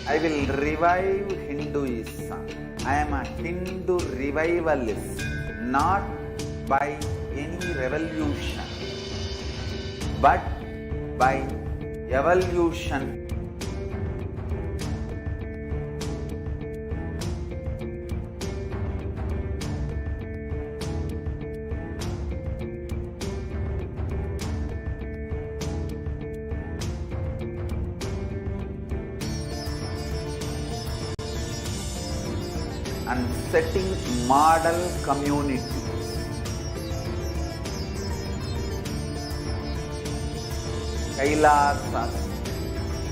I will revive Hinduism. I am a Hindu revivalist, not by any revolution, but by evolution. And setting model community. Kailasa,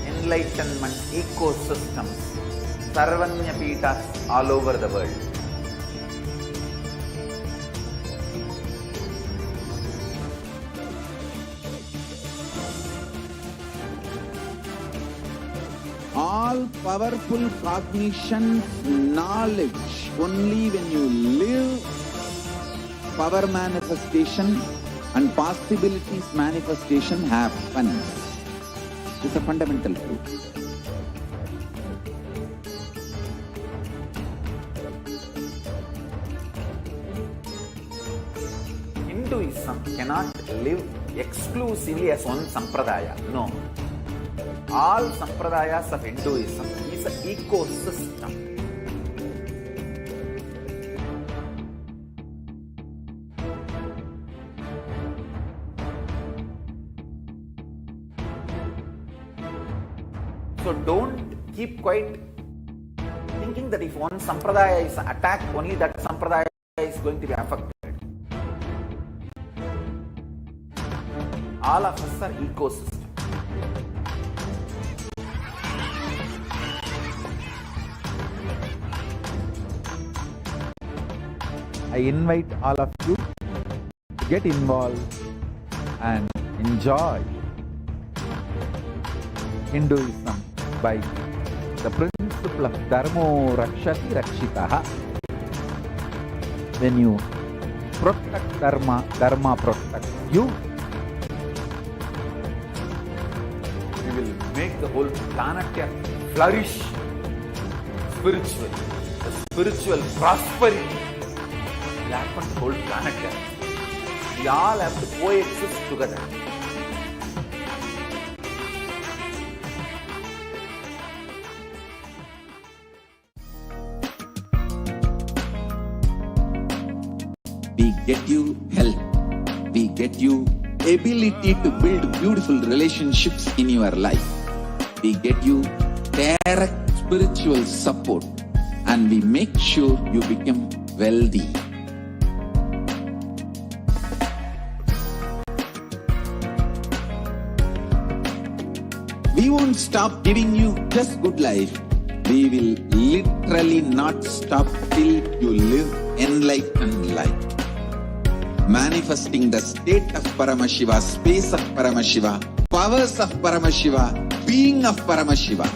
enlightenment ecosystems, Sarvanya Pitas all over the world. All powerful cognition, knowledge, only when you live, power manifestation and possibilities manifestation happens. It's a fundamental truth. Hinduism cannot live exclusively as one sampradaya. No. All sampradayas of Hinduism is an ecosystem. So don't keep quiet thinking that if one sampradaya is attacked, only that sampradaya is going to be affected. All of us are ecosystems. I invite all of you to get involved and enjoy Hinduism by the principle of Dharmo Rakshati Rakshitaha. When you protect Dharma, Dharma protects you. We will make the whole planet flourish spiritually. The spiritual prosperity will happen to the whole planet. We all have to coexist together. We get you health. We get you ability to build beautiful relationships in your life. We get you direct spiritual support, and we make sure you become wealthy. We won't stop giving you just good life. We will literally not stop till you live enlightened life. Manifesting the state of Paramashiva, space of Paramashiva, powers of Paramashiva, being of Paramashiva.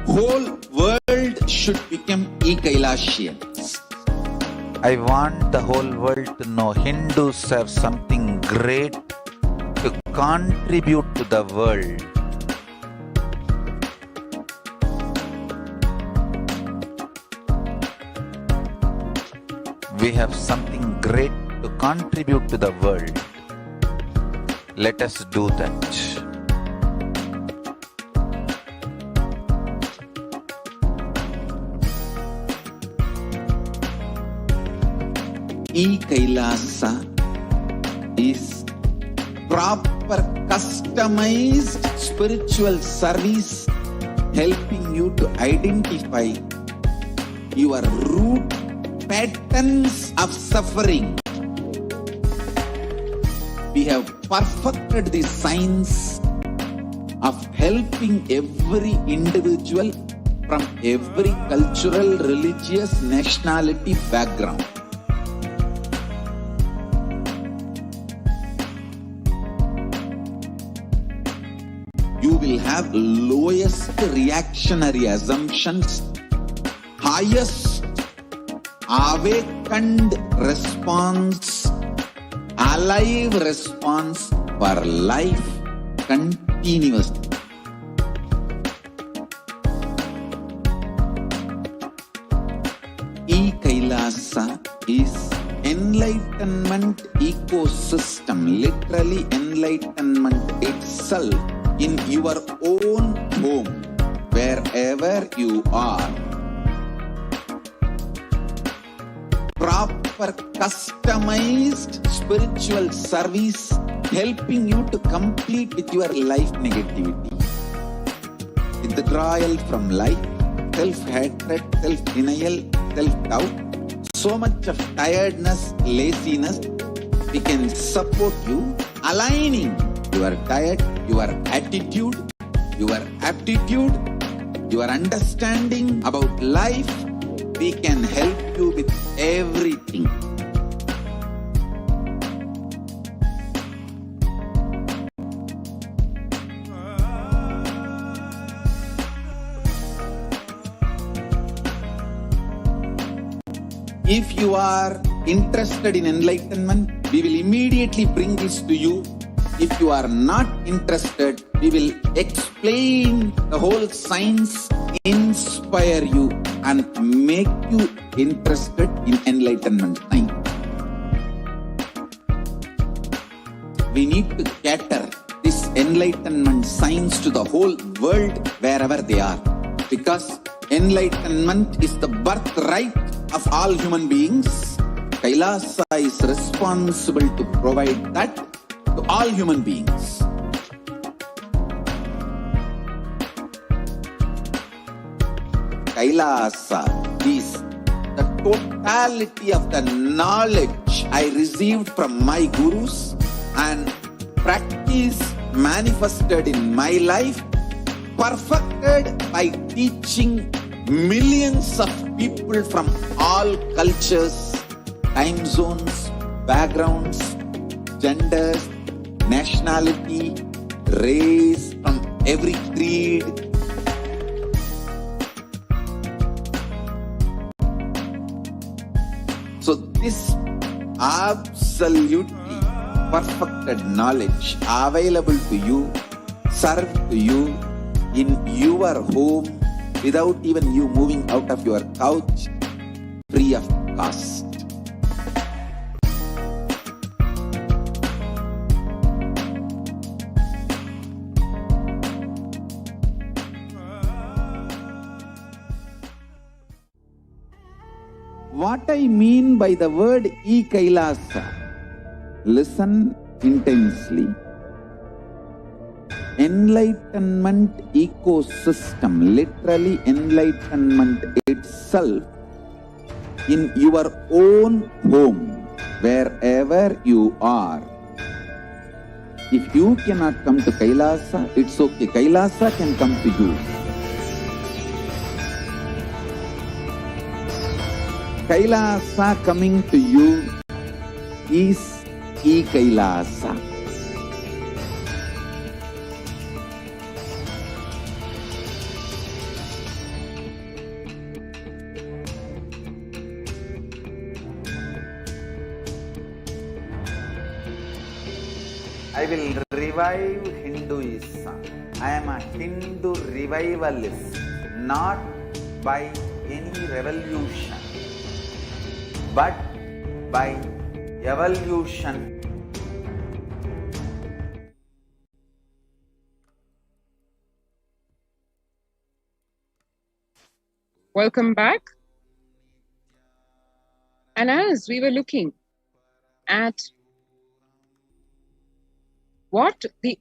Whole world should become Kailasians. I want the whole world to know Hindus have something great to contribute to the world. We have something great to contribute to the world. Let us do that. Kailasa is proper customized spiritual service helping you to identify your root patterns of suffering. We have perfected the science of helping every individual from every cultural, religious, nationality background. You will have lowest reactionary assumptions, highest awakened response, alive response for life continuously. Kailasa is enlightenment ecosystem, literally enlightenment itself in your own home, wherever you are. Proper customized spiritual service helping you to complete with your life negativity, withdrawal from life, self-hatred, self-denial, self-doubt, so much of tiredness, laziness. We can support you aligning your diet, your attitude, your aptitude, your understanding about life. We can help you with everything. If you are interested in enlightenment, we will immediately bring this to you. If you are not interested, we will explain the whole science, inspire you and make you interested in enlightenment science. We need to cater this enlightenment science to the whole world wherever they are, because enlightenment is the birthright of all human beings. Kailasa is responsible to provide that to all human beings. Kailasa is the totality of the knowledge I received from my gurus and practice manifested in my life, perfected by teaching millions of people from all cultures, time zones, backgrounds, genders, nationality, race, from every creed. So this absolutely perfected knowledge available to you, served to you in your home without even you moving out of your couch, free of cost. What I mean by the word Kailasa, listen intensely. Enlightenment ecosystem, literally enlightenment itself in your own home, wherever you are. If you cannot come to Kailasa, it's okay. Kailasa can come to you. Kailasa coming to you is Kailasa. I will revive Hinduism. I am a Hindu revivalist, not by any revolution, but by evolution. Welcome back. And as we were looking at what the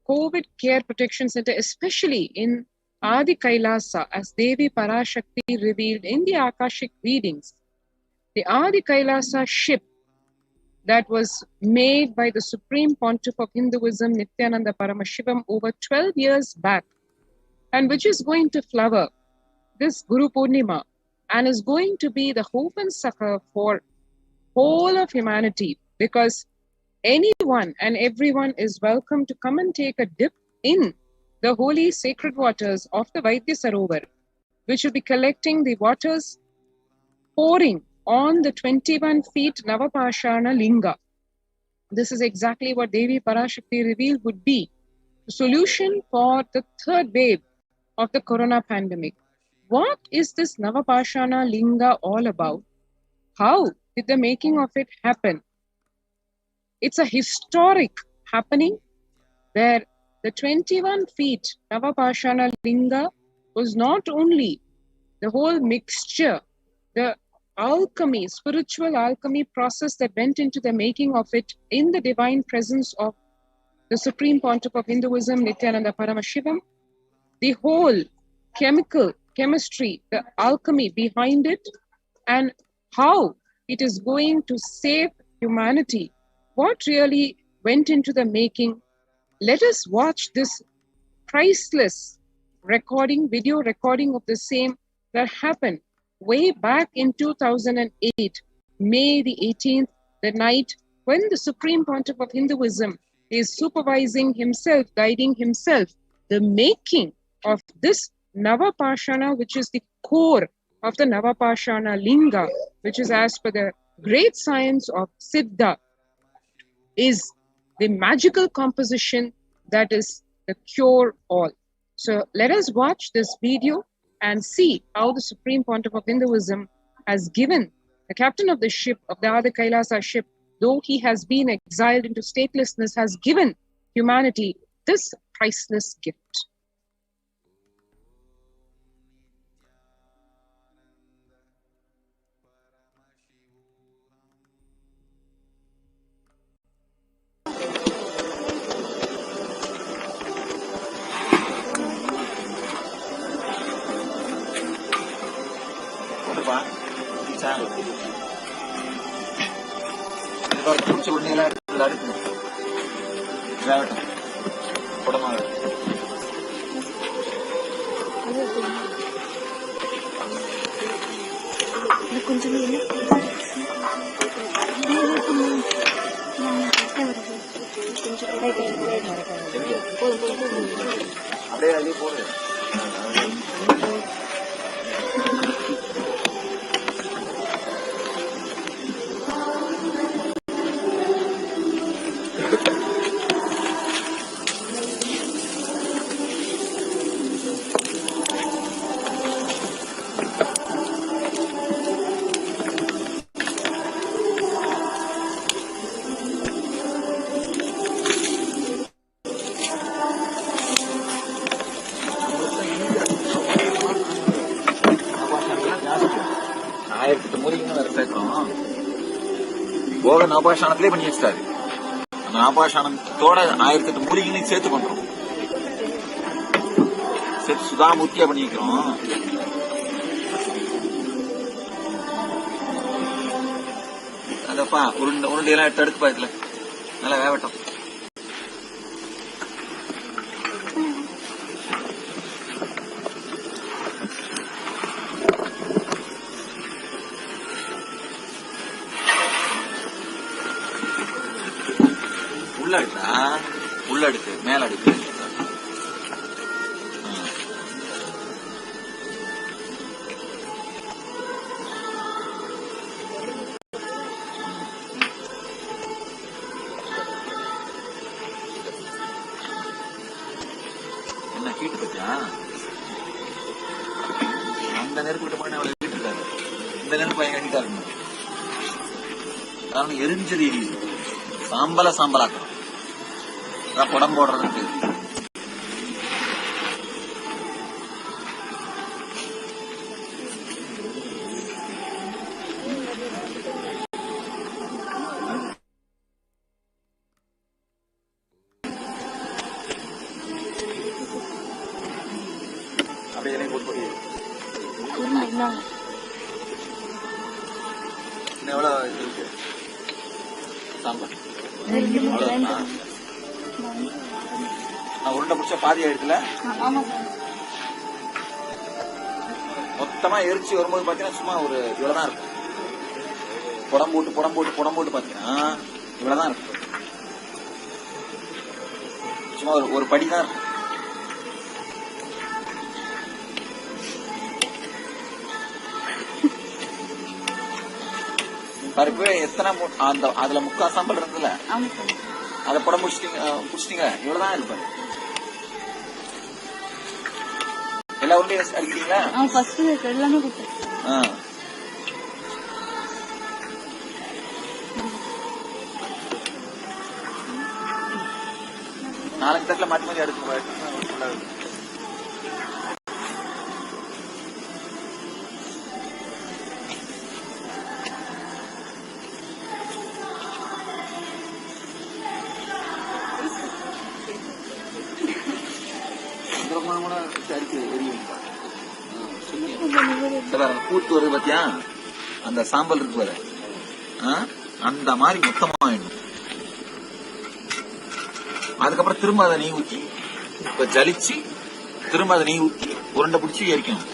COVID Care Protection Center, especially in Adi Kailasa, as Devi Parashakti revealed in the Akashic readings, the Adi Kailasa ship that was made by the Supreme Pontiff of Hinduism, Nithyananda Paramashivam, over 12 years back, and which is going to flower this Guru Purnima and is going to be the hope and succor for whole of humanity, because anyone and everyone is welcome to come and take a dip in the holy sacred waters of the Vaidya Sarovar, which will be collecting the waters pouring on the 21 feet Navapashana Linga. This is exactly what Devi Parashakti revealed would be the solution for the third wave of the corona pandemic. What is this Navapashana Linga all about? How did the making of it happen? It's a historic happening where the 21 feet Navapashana Linga was not only the whole mixture, the alchemy, spiritual alchemy process that went into the making of it in the divine presence of the Supreme Pontiff of Hinduism, Nithyananda Paramashivam, the whole chemistry, the alchemy behind it, and how it is going to save humanity. What really went into the making? Let us watch this priceless video recording of the same that happened way back in 2008, May the 18th, the night when the Supreme Pontiff of Hinduism is supervising himself, guiding himself, the making of this Navapashana, which is the core of the Navapashana Linga, which is as per the great science of Siddha, is the magical composition that is the cure all. So let us watch this video and see how the Supreme Pontiff of Hinduism has given the captain of the ship, of the Adi Kailasa ship, though he has been exiled into statelessness, has given humanity this priceless gift. நவபாஷானத்திலே பண்ணி வச்சிட்டாரு. அந்த நவபாஷானத்தோட 1008 மூலிகைகளையும் சேர்த்து பண்றோம். சேர்த்து சுதாமூர்த்தியா பண்ணி வைக்கிறோம். அதப்பா உருண்டையெல்லாம் எடுத்து அடுக்குப்பா, இதுல நல்லா வேகட்டும். உள்ள அடுக்கு மேல அடுக்கு என்ன ஹீட்டு பத்தியா? அந்த நெருப்பு விட்டு போன ஹீட் இருக்காரு. இந்த நெருப்பு பயன் ஹீட்டா இருக்கணும். காரணம் எரிஞ்சது எரியுது. சாம்பலாக்கணும். குடம் போடுறதுக்கு அப்படியே போட்டு போய் எவ்வளவு இருக்கு சாம்பார் உருண்டை பிடிச்ச பாதி ஆயிடுச்சுல. மொத்தமா எரிச்சு வரும்போது பாத்தீங்கன்னா சும்மா ஒரு இவ்வளவுதான் இருக்கும். புடம் போட்டு பாத்தீங்கன்னா இவ்வளவுதான் இருக்கும். சும்மா ஒரு படிதான் இருக்கும். பருப்பு எத்தனை அந்த அதுல முக்கா சாம்பல் இருந்ததுல அதை புடம் புடிச்சிட்டீங்க. இவ்வளவுதான் இருப்பாரு. எல்லா உருளையும் அடிக்கிறீங்களா? எல்லாமே கொடுத்தேன். நாலஞ்சு தட்டில் மாற்றி மாற்றி அடுத்து கூத்து வருது பாத்தியா, அந்த சாம்பல் இருக்கு பாரு, அந்த மாதிரி மொத்தமா வேணும். அதுக்கப்புறம் திரும்ப அதை நெய் ஊற்றி இப்ப ஜலிச்சு திரும்ப அதை நெய் ஊற்றி உருண்டை பிடிச்சி எரிக்கணும்.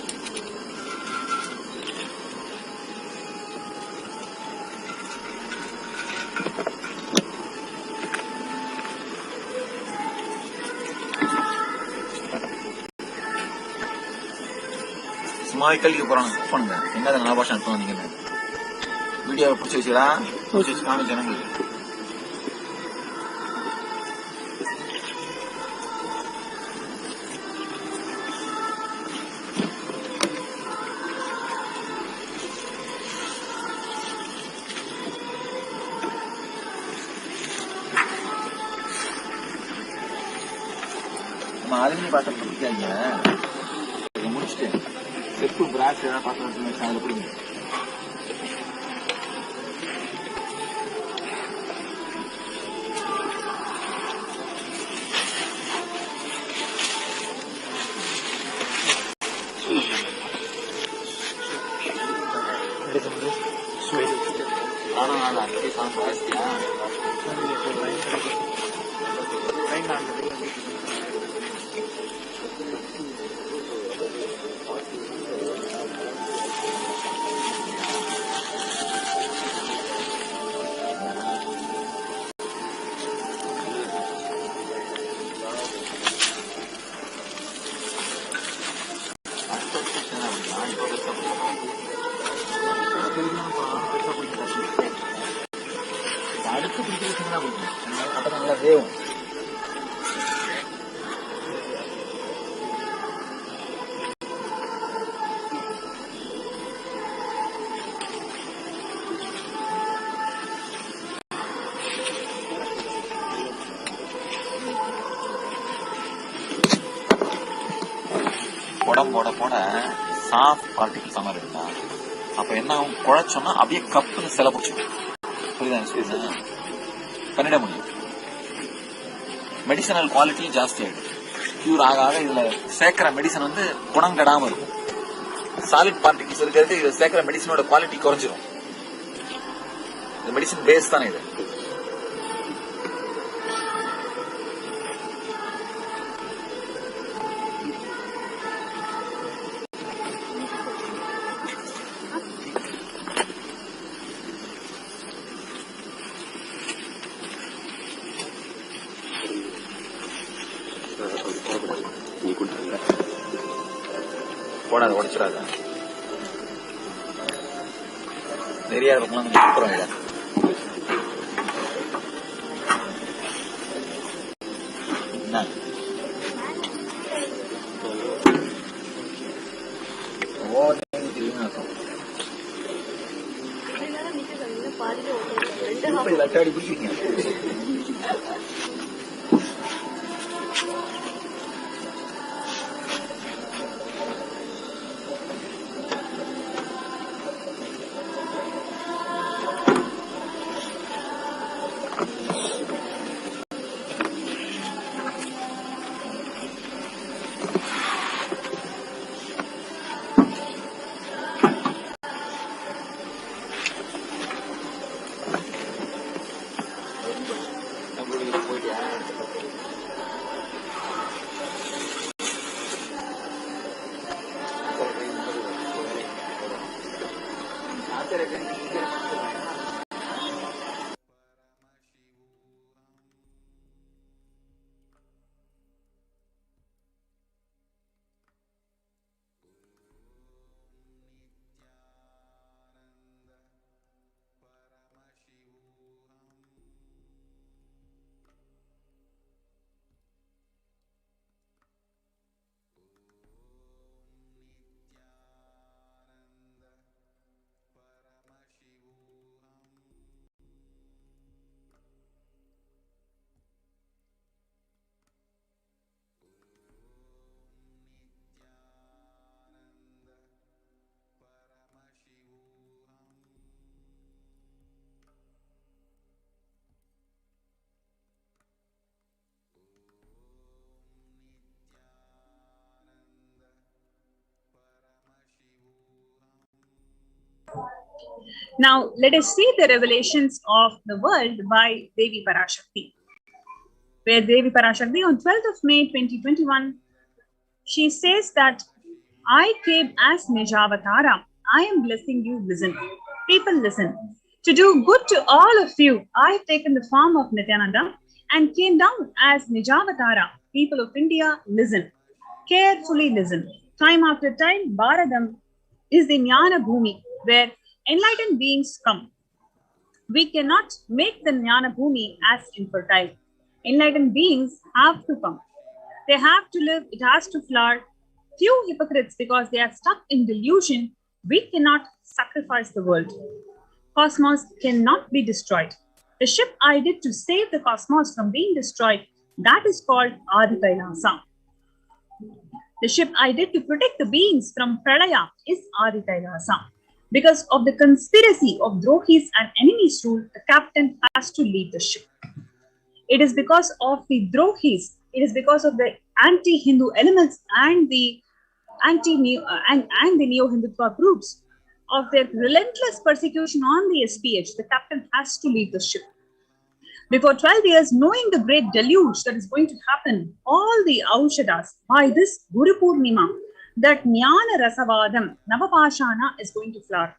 சும்மாவே கல்விக்கு போறாங்க. பண்ணுங்க என்ன நலபாஷம் எடுத்து வந்தீங்கன்னு வீடியோவை பிடிச்சி வச்சுடா, பிடிச்சி வச்சு காமி ஜனங்களுக்கு. அலுமினி பாத்திரம் பிடிக்காங்க, முடிச்சுட்டு செப்பு பிராஸ் ஏதாவது பாத்திரம் வச்சு அதில் பிடிங்க. அடுத்து பிடிக்கிறதுனா அப்ப நல்லா வேவும். உடம்பு போட போட சாஃப்ட் பார்ட்டிகிள்ஸ் மாதிரி இருந்தா அப்ப என்ன குழைச்சோம்னா அப்படியே கப்புன்னு சில பிடிச்சிடும். புரியுதா? பண்ணிட முடியும். மெடிசனல் குவாலிட்டி ஜாஸ்தி ஆயிடும். கியூர் ஆக ஆக இதுல சேர்க்கிற மெடிசன் வந்து குணம் கெடாம இருக்கும். சாலிட் பார்ட்டிகிள்ஸ் இருக்கிறது இதுல சேர்க்கிற மெடிசனோட குவாலிட்டி குறைஞ்சிரும். இந்த மெடிசன் பேஸ் தானே இது. போடாத, உடைச்சிடாத. நிறைய பக்கம் அப்புறம் இல்லை. அட்டாடி பிடிச்சிருக்கீங்க. Now, let us see the revelations of the world by Devi Parashakti. Where Devi Parashakti on 12th of May 2021, she says that I came as Nijavatara. I am blessing you. Listen. People, listen. To do good to all of you, I have taken the form of Nithyananda and came down as Nijavatara. People of India, listen. Carefully listen. Time after time, Bharadam is the Jnana Bhumi where enlightened beings come. We cannot make the Jnana Bhumi as infertile. Enlightened beings have to come. They have to live, it has to flower. Few hypocrites, because they are stuck in delusion, we cannot sacrifice the world. Cosmos cannot be destroyed. The ship I did to save the cosmos from being destroyed, that is called Adi Kailasa. The ship I did to protect the beings from Pralaya is Adi Kailasa. Because of the conspiracy of Drohis and enemies' rule, the captain has to leave the ship. It is because of the Drohis, it is because of the anti-Hindu elements and the Neo-Hindutva groups of their relentless persecution on the SPH, the captain has to leave the ship. Before 12 years, knowing the great deluge that is going to happen, all the Aushadas, by this Guru Purnima, that Jnana Rasavadam, Navapashana is going to flower.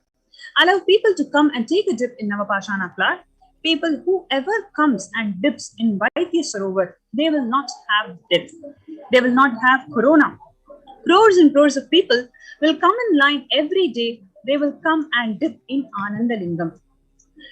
Allow people to come and take a dip in Navapashana flower. People, whoever comes and dips in Vaidya Sarovar, they will not have death. They will not have corona. Crores and crores of people will come in line every day. They will come and dip in Ananda Lingam.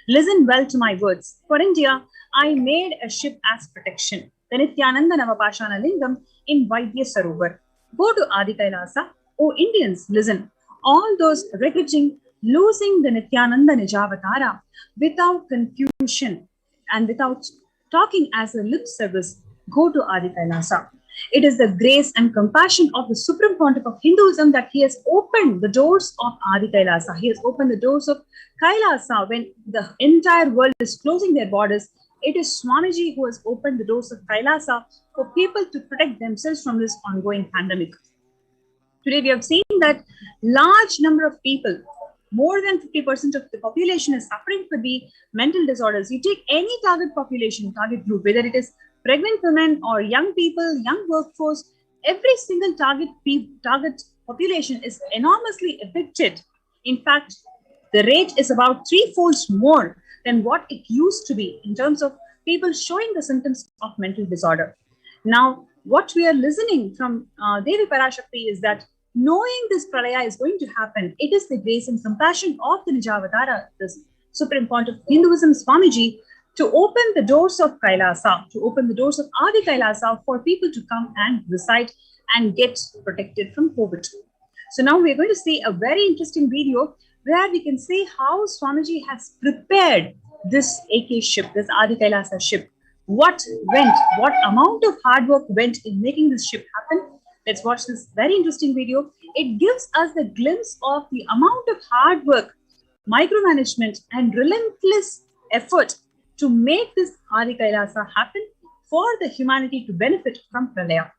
Listen well to my words. For India, I made a ship as protection. The Nithyananda Navapashana Lingam in Vaidya Sarovar. Go to Adi Kailasa. Oh Indians, listen. All those regretting losing the Nithyananda Nijavatara without confusion and without talking as a lip service, go to Adi Kailasa. It is the grace and compassion of the Supreme Pontiff of Hinduism that he has opened the doors of Adi Kailasa. He has opened the doors of Kailasa when the entire world is closing their borders. It is Swamiji who has opened the doors of Kailasa for people to protect themselves from this ongoing pandemic. Today we have seen that large number of people, more than 50% of the population is suffering for the mental disorders. You take any target population, target group, whether it is pregnant women or young people, young workforce, every single target population is enormously affected. In fact, the rate is about 3-fold more than what it used to be in terms of people showing the symptoms of mental disorder. Now, what we are listening from Devi Parashakti is that knowing this pralaya is going to happen, it is the grace and compassion of the Nijavatara, the Supreme Pontiff of Hinduism, Swamiji, to open the doors of Kailasa, to open the doors of Adi Kailasa for people to come and reside and get protected from COVID. So now we're going to see a very interesting video where we can see how Swamiji has prepared this AK ship, this Adi Kailasa ship. What amount of hard work went in making this ship happen? Let's watch this very interesting video. It gives us the glimpse of the amount of hard work, micromanagement, and relentless effort to make this Adi Kailasa happen for the humanity to benefit from Pralaya.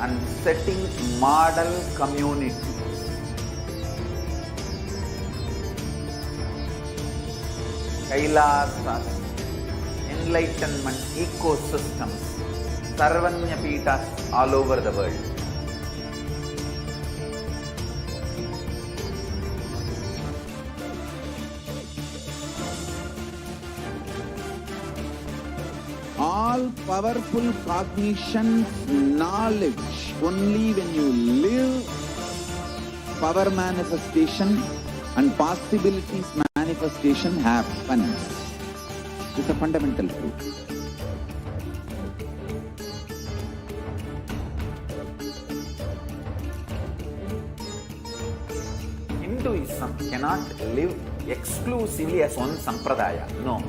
and setting model community. Kailasa's enlightenment ecosystems, Sarvanya Peethas all over the world. All powerful cognition, knowledge, only when you live, power manifestation and possibilities manifestation happens. It's a fundamental truth. Hinduism cannot live exclusively as one sampradaya. No.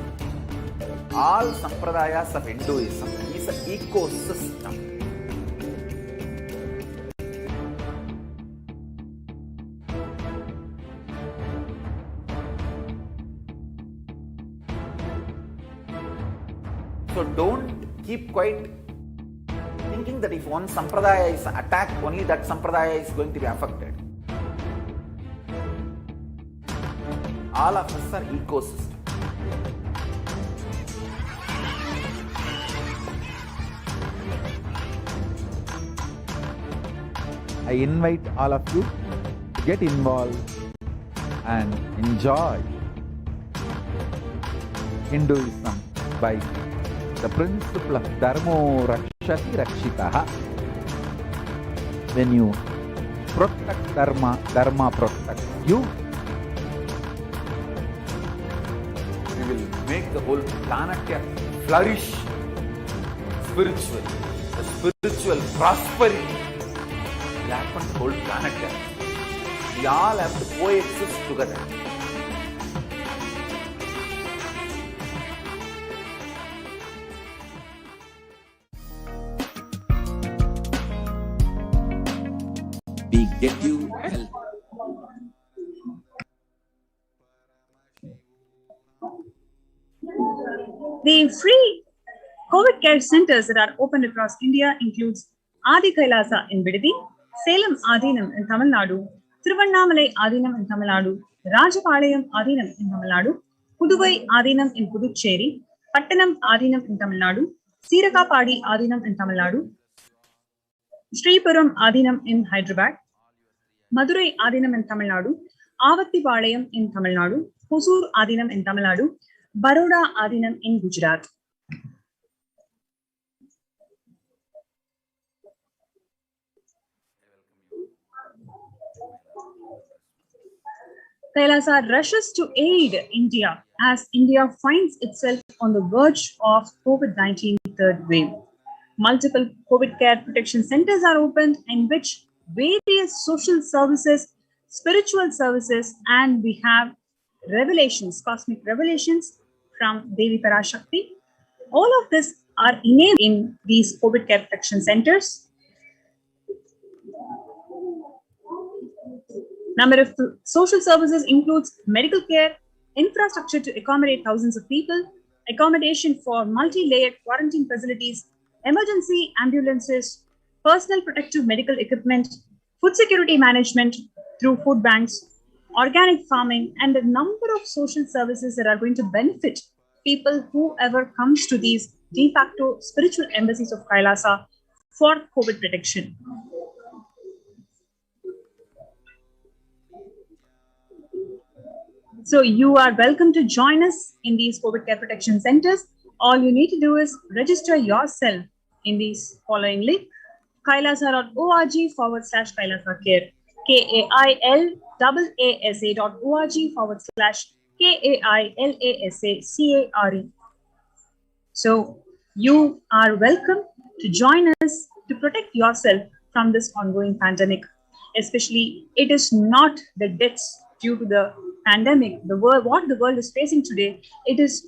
All sampradayas of Hinduism is an ecosystem. So don't keep quiet thinking that if one sampradaya is attacked, only that sampradaya is going to be affected. All of us are ecosystem. I invite all of you to get involved and enjoy Hinduism by the principle of Dharmo Rakshati Rakshitaha. When you protect Dharma, Dharma protects you. We will make the whole planet flourish spiritually. The spiritual prosperity will happen to the whole planet. We all have to coexist together. We get you help. The free COVID care centers that are opened across India includes Adi Kailasa in Bidadi, Salem Adinam in Tamil Nadu, Thiruvannamalai Adinam in Tamil Nadu, Rajapalayam Adinam in Tamil Nadu, Puduvai Adinam in Puducherry, Pattanam Adinam in Tamil Nadu, Sirakapadi Adinam in Tamil Nadu, Sripuram Adinam in Hyderabad, Madurai Adinam in Tamil Nadu, Avattipalayam in Tamil Nadu, Hosur Adinam in Tamil Nadu, Baroda Adinam in Gujarat. Kailasa rushes to aid India as India finds itself on the verge of COVID-19 third wave. Multiple COVID care protection centers are opened in which various social services, spiritual services, and we have revelations, cosmic revelations from Devi Parashakti. All of this are enabled in these COVID care protection centers. Number of social services includes medical care, infrastructure to accommodate thousands of people, accommodation for multi-layered quarantine facilities, emergency ambulances, personal protective medical equipment, food security management through food banks, organic farming, and a number of social services that are going to benefit people whoever comes to these de facto spiritual embassies of Kailasa for COVID protection. So you are welcome to join us in these COVID care protection centers. All you need to do is register yourself in these following link: kailasa.org/Kailasa Care, KAILASA.org/KAILASA CARE. So you are welcome to join us to protect yourself from this ongoing pandemic. Especially, it is not the deaths due to the pandemic, what the world is facing today. It is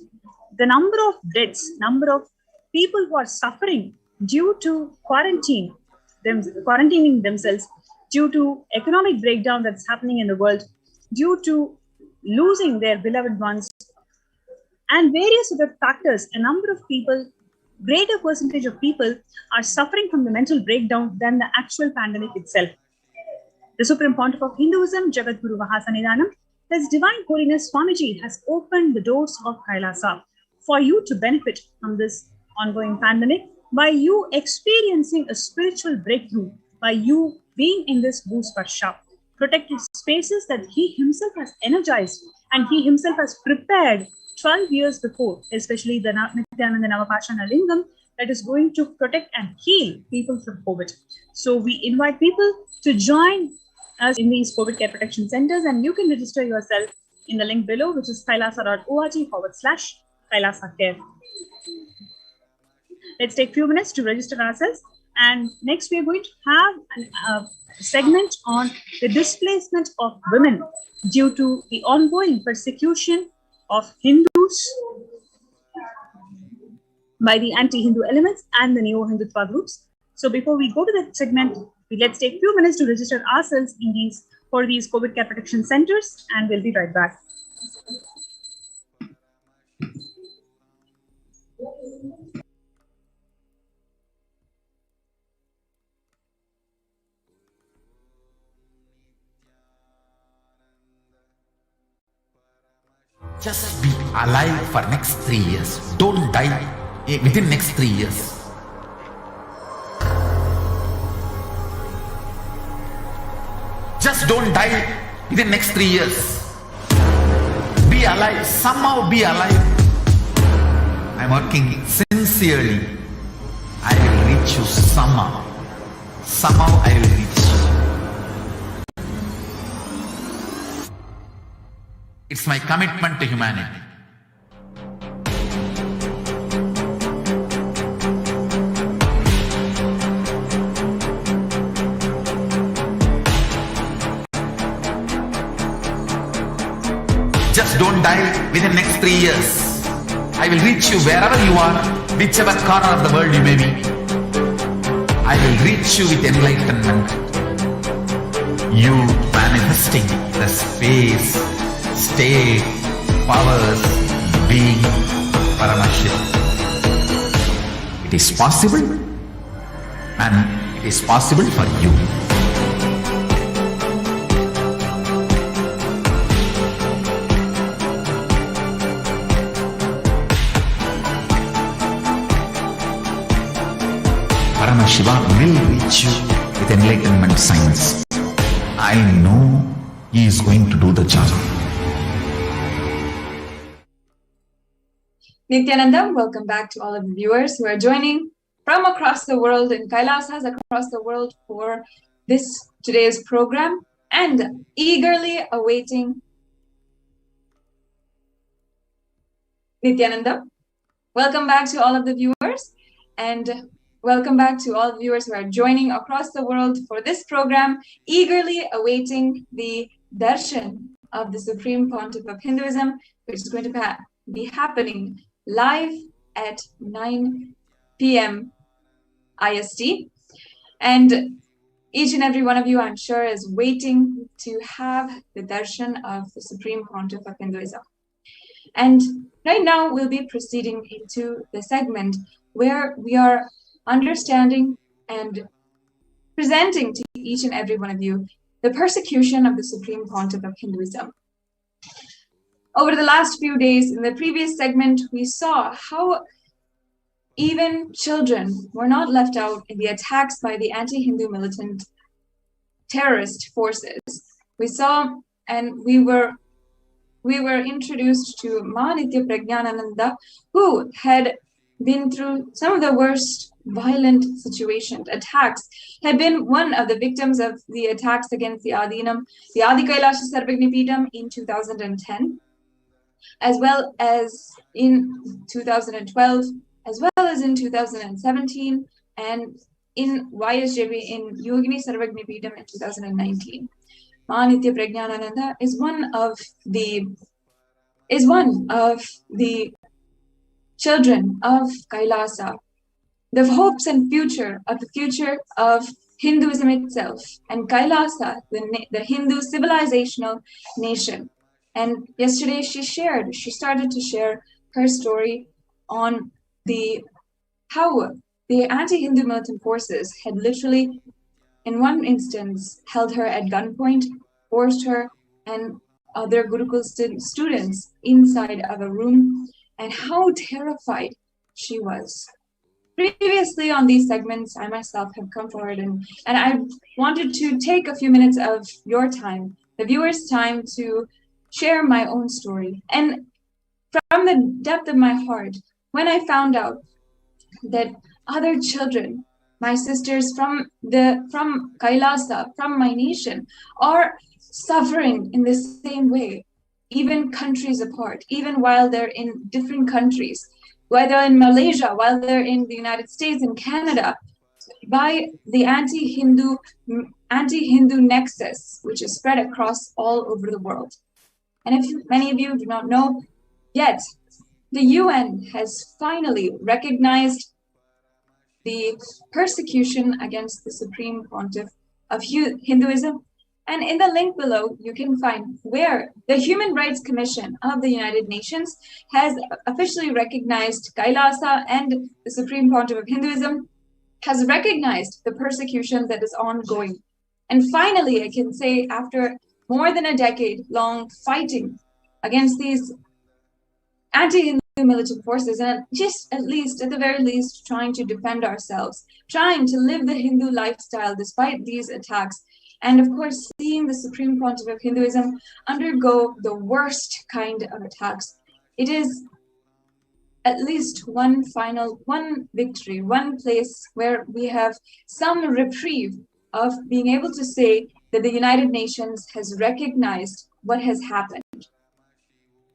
the number of deaths, number of people who are suffering due to quarantining themselves, due to economic breakdown that's happening in the world, due to losing their beloved ones, and various other factors. A number of people greater percentage of people are suffering from the mental breakdown than the actual pandemic itself. The Supreme Pontiff of Hinduism, Jagadguru Mahasannidhanam, His Divine Holiness Swamiji has opened the doors of Kailasa for you to benefit from this ongoing pandemic by you experiencing a spiritual breakthrough, by you being in this Bhusparsha, protected spaces that he himself has energized and he himself has prepared 12 years before, especially the Nithyananda Navapashana Lingam that is going to protect and heal people from COVID. So we invite people to join us in these COVID care protection centers, and you can register yourself in the link below, which is kailasa.org/Kailasa Care. Let's take a few minutes to register ourselves. And next, we are going to have a segment on the displacement of women due to the ongoing persecution of Hindus by the anti-Hindu elements and the neo-Hindutva groups. So before we go to that segment, let's take a few minutes to register ourselves in for these COVID care protection centers, and we'll be right back. Just be alive for next 3 years. Don't die within next 3 years. Just don't die within next 3 years. Be alive. Somehow be alive. I'm working sincerely. I will reach you somehow. Somehow I will reach you. It's my commitment to humanity. Just don't die within the next 3 years. I will reach you wherever you are, whichever corner of the world you may be. I will reach you with enlightenment. You manifesting the space, state, powers, being, Paramashiva. It is possible, and it is possible for you. Paramashiva will reach you with enlightenment science. I know he is going to do the job. Nithyananda, welcome back to all of the viewers who are joining from across the world in Kailasas across the world for today's program and eagerly awaiting Nithyananda. Welcome back to all of the viewers and welcome back to all the viewers who are joining across the world for this program, eagerly awaiting the darshan of the Supreme Pontiff of Hinduism, which is going to be happening live at 9 p.m. IST. And each and every one of you, I'm sure, is waiting to have the darshan of the Supreme Pontiff of Hinduism. And right now, we'll be proceeding into the segment where we are understanding and presenting to each and every one of you the persecution of the Supreme Pontiff of Hinduism. Over the last few days, in the previous segment, we saw how even children were not left out in the attacks by the anti-Hindu militant terrorist forces. We saw and we were introduced to Nithya Prajnanananda, who had been through some of the worst violent situations, attacks, had been one of the victims of the attacks against the Adinam, the Adi Kailasa Sarvagnipeetham in 2010, as well as in 2012, as well as in 2017, and in YSJB in Yogini Sarvagnipeetham in 2019. Nithya Prajnanananda is one of the children of Kailasa, the hopes and future of Hinduism itself, and Kailasa, the Hindu civilizational nation. And yesterday she started to share her story on how the anti-Hindu militant forces had literally, in one instance, held her at gunpoint, forced her and other Gurukul students inside of a room, and how terrified she was. Previously on these segments, I myself have come forward and I wanted to take a few minutes of your time, the viewers' time, to share my own story. And from the depth of my heart, when I found out that other children, my sisters from Kailasa, from my nation, are suffering in the same way, even countries apart, even while they're in different countries, whether in Malaysia, while they're in the United States and Canada, by the anti-Hindu nexus, which is spread across all over the world. And if many of you do not know yet, the UN has finally recognized the persecution against the Supreme Pontiff of Hinduism. And in the link below, you can find where the Human Rights Commission of the United Nations has officially recognized Kailasa, and the Supreme Pontiff of Hinduism has recognized the persecution that is ongoing. And finally, I can say, after more than a decade-long fighting against these anti-Hindu militant forces, and just at the very least, trying to defend ourselves, trying to live the Hindu lifestyle despite these attacks, and of course, seeing the Supreme Pontiff of Hinduism undergo the worst kind of attacks, it is at least one victory, one place where we have some reprieve of being able to say that the United Nations has recognized what has happened.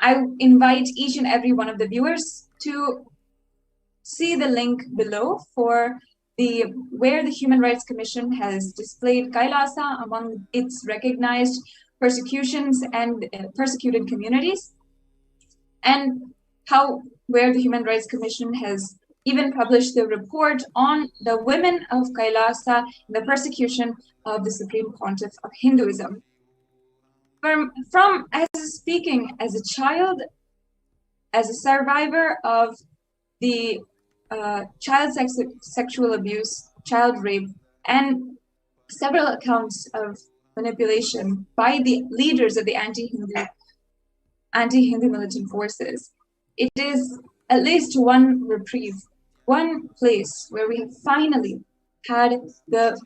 I invite each and every one of the viewers to see the link below for where the Human Rights Commission has displayed Kailasa among its recognized persecutions and persecuted communities, and where the Human Rights Commission has even published the report on the women of Kailasa, the persecution of the Supreme Pontiff of Hinduism. Speaking as a child, as a survivor of the child sexual abuse, child rape, and several accounts of manipulation by the leaders of the anti-Hindu militant forces, it is at least one reprieve, one place where we have finally had the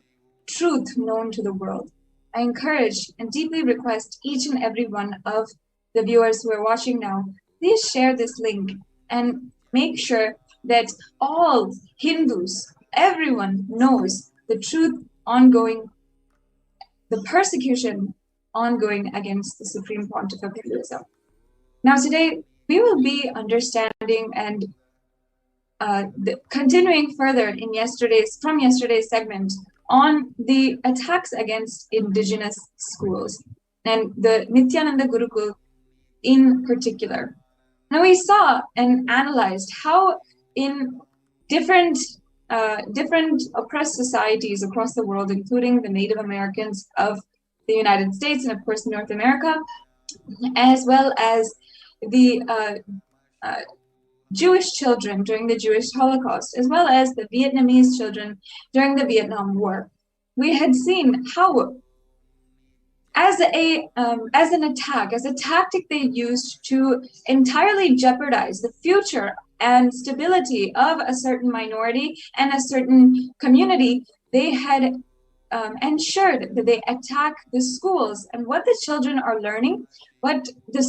truth known to the world. I encourage and deeply request each and every one of the viewers who are watching now, please share this link and make sure that all Hindus, everyone knows the truth ongoing, the persecution ongoing against the Supreme Pontiff of Hinduism. Now today, we will be understanding and continuing further from yesterday's segment on the attacks against indigenous schools and the Nithyananda Gurukul in particular. Now we saw and analyzed how in different oppressed societies across the world, including the Native Americans of the United States and of course North America, as well as the Jewish children during the Jewish Holocaust, as well as the Vietnamese children during the Vietnam War. We had seen how, as a tactic they used to entirely jeopardize the future and stability of a certain minority and a certain community, they had ensured that they attack the schools and what the children are learning, what the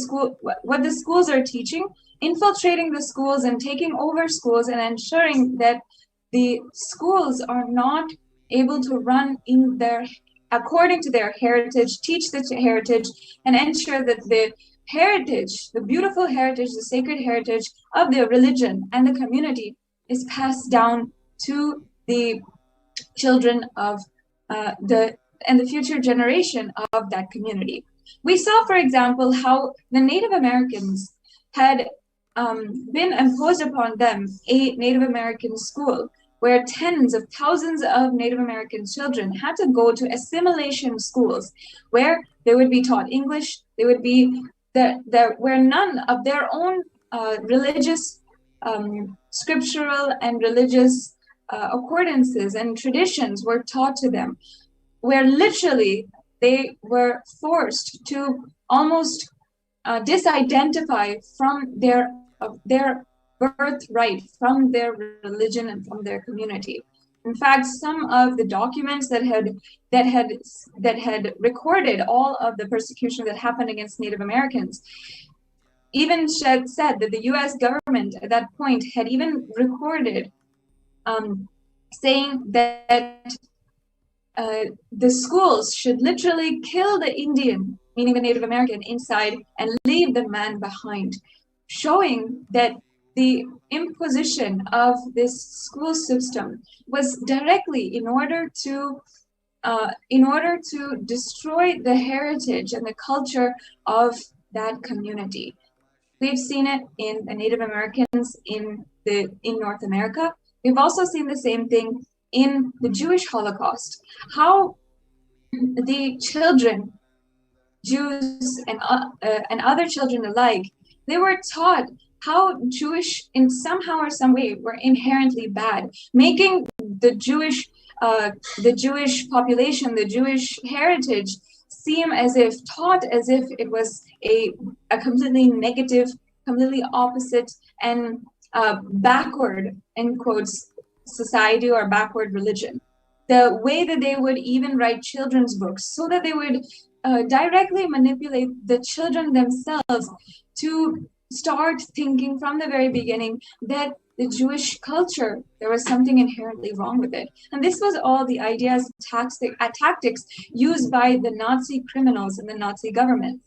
schools are teaching, infiltrating the schools and taking over schools and ensuring that the schools are not able to run according to their heritage, teach the heritage, and ensure that the heritage, the beautiful heritage, the sacred heritage of their religion and the community is passed down to the children of the future generation of that community. We saw, for example, how the Native Americans had been imposed upon them a Native American school where tens of thousands of Native American children had to go to assimilation schools where they would be taught English, they would be where none of their own religious scriptural and religious accordances and traditions were taught to them, where literally they were forced to almost disidentify from their birthright, from their religion and from their community. In fact, some of the documents that had recorded all of the persecution that happened against Native Americans even said that the U.S. government at that point had even recorded saying that the schools should literally kill the Indian, meaning the Native American, inside and leave the man behind, showing that the imposition of this school system was directly in order to destroy the heritage and the culture of that community. We've seen it in the Native Americans in North America. We've also seen the same thing in the Jewish Holocaust, how the children, Jews and other children alike, they were taught how Jewish, in somehow or some way, were inherently bad, making the Jewish population, the Jewish heritage, seem as if it was a completely negative, completely opposite, and backward, in quotes, society or backward religion. The way that they would even write children's books so that they would directly manipulate the children themselves to start thinking from the very beginning that the Jewish culture, there was something inherently wrong with it. And this was all the ideas, tactics used by the Nazi criminals in the Nazi government.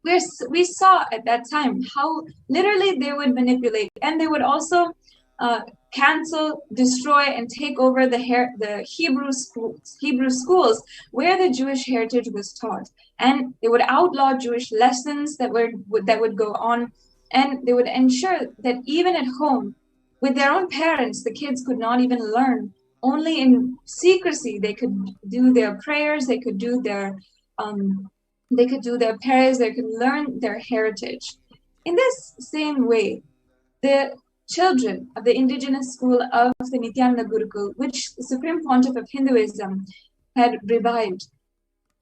We saw at that time how literally they would manipulate, and they would also cancel, destroy, and take over the Hebrew schools where the Jewish heritage was taught, and they would outlaw Jewish lessons that would go on, and they would ensure that even at home with their own parents, the kids could not even learn. Only in secrecy they could do their prayers, they could do their prayers, they could learn their heritage. In this same way, the children of the indigenous school of the Nithyananda Gurukul, which the Supreme Pontiff of Hinduism had revived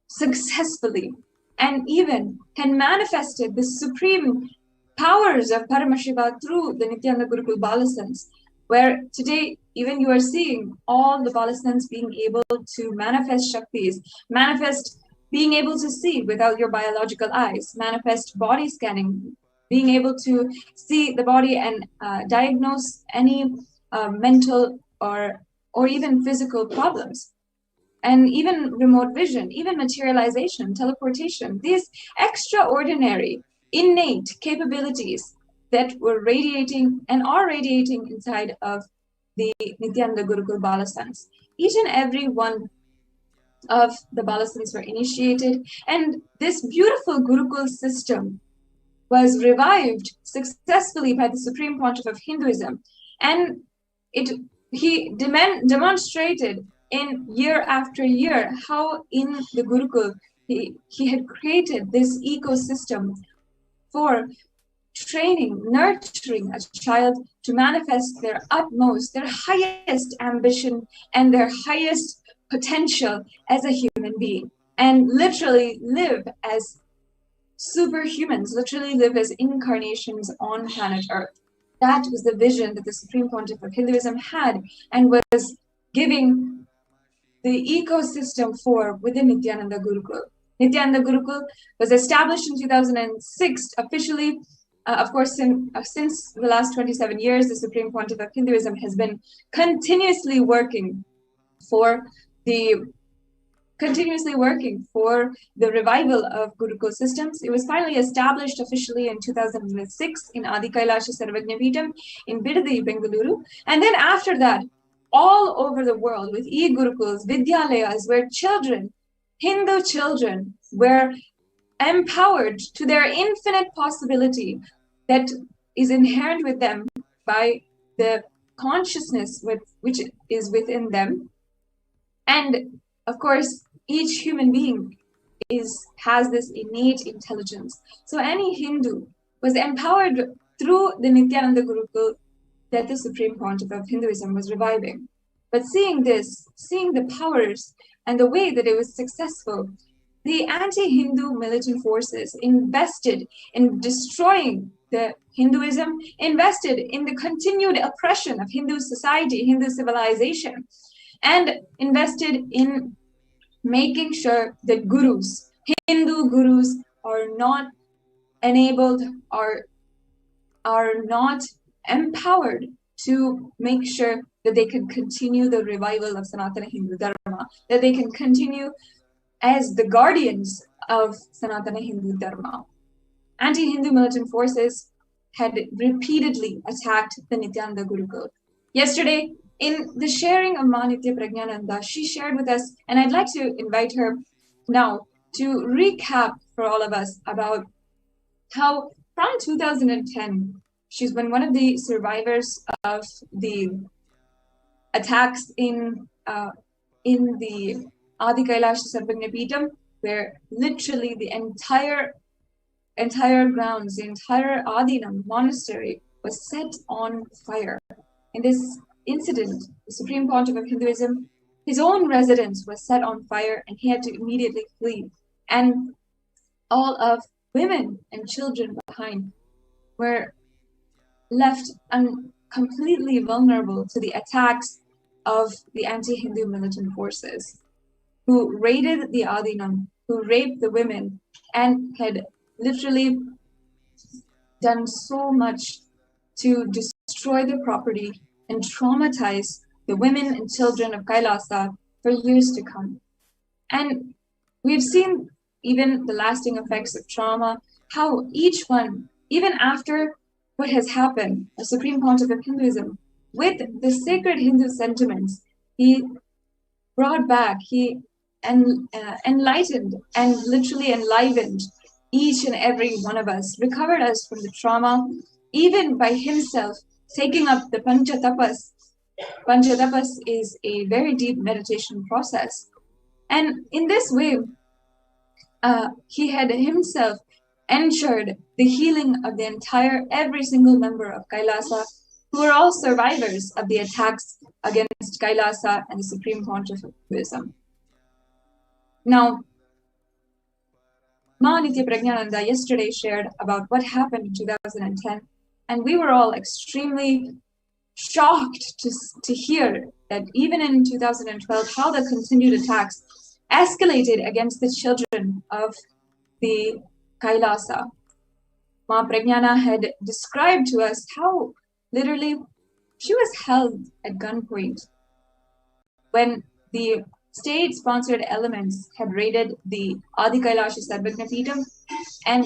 successfully, and even had manifested the supreme powers of Paramashiva through the Nithyananda Gurukul Balasans, where today even you are seeing all the Balasans being able to manifest Shaktis, manifest being able to see without your biological eyes, manifest body scanning, being able to see the body and diagnose any mental or even physical problems, and even remote vision, even materialization, teleportation, these extraordinary, innate capabilities that were radiating and are radiating inside of the Nithyananda Gurukul Balasans. Each and every one of the Balasans were initiated, and this beautiful Gurukul system was revived successfully by the Supreme Pontiff of Hinduism, and he demonstrated in year after year how in the Gurukul he had created this ecosystem for training, nurturing a child to manifest their utmost, their highest ambition and their highest potential as a human being, and literally live as superhumans, literally live as incarnations on planet Earth. That was the vision that the Supreme Pontiff of Hinduism had and was giving the ecosystem for within Nithyananda Gurukul. Nithyananda Gurukul was established in 2006 officially. Of course, since the last 27 years, the Supreme Pontiff of Hinduism has been continuously working for the revival of Gurukul systems. It was finally established officially in 2006 in Adi Kailasa Sarvajnapeetham in Bidadi, Bengaluru. And then after that, all over the world with e-Gurukuls, Vidyalayas, where children, Hindu children, were empowered to their infinite possibility that is inherent with them by the consciousness which is within them. And of course, each human being has this innate intelligence. So any Hindu was empowered through the Nithyananda Gurukul that the Supreme Pontiff of Hinduism was reviving. But seeing this, seeing the powers and the way that it was successful, the anti-Hindu militant forces invested in destroying the Hinduism, invested in the continued oppression of Hindu society, Hindu civilization, and invested in making sure that gurus, Hindu gurus, are not enabled, are not empowered to make sure that they can continue the revival of Sanatana Hindu Dharma, that they can continue as the guardians of Sanatana Hindu Dharma. Anti-Hindu militant forces had repeatedly attacked the Nithyananda Gurukul. Yesterday, in the sharing of Nithya Prajnananda, she shared with us, and I'd like to invite her now to recap for all of us about how from 2010, she's been one of the survivors of the attacks in the Adi Kailasa Sarvagnapeetham, where literally the entire grounds, the entire Adinam monastery was set on fire. In this incident, the Supreme Pontiff of Hinduism, his own residence was set on fire and he had to immediately flee. And all of women and children behind were left completely vulnerable to the attacks of the anti-Hindu militant forces who raided the Adinam, who raped the women, and had literally done so much to destroy the property and traumatize the women and children of Kailasa for years to come. And we've seen even the lasting effects of trauma, how each one, even after what has happened, the Supreme Pontiff of Hinduism, with the sacred Hindu sentiments, he brought back, he enlightened and literally enlivened each and every one of us, recovered us from the trauma, even by himself taking up the Panchatapas. Panchatapas is a very deep meditation process. And in this way, he had himself ensured the healing of the every single member of Kailasa, who are all survivors of the attacks against Kailasa and the Supreme Pontiff of Hinduism. Now, Nithya Prajnananda yesterday shared about what happened in 2010, and we were all extremely shocked to hear that even in 2012, how the continued attacks escalated against the children of the Kailasa. Ma Prajnana had described to us how literally she was held at gunpoint when the state-sponsored elements had raided the Adi Kailasa Sarvagnapeetham, and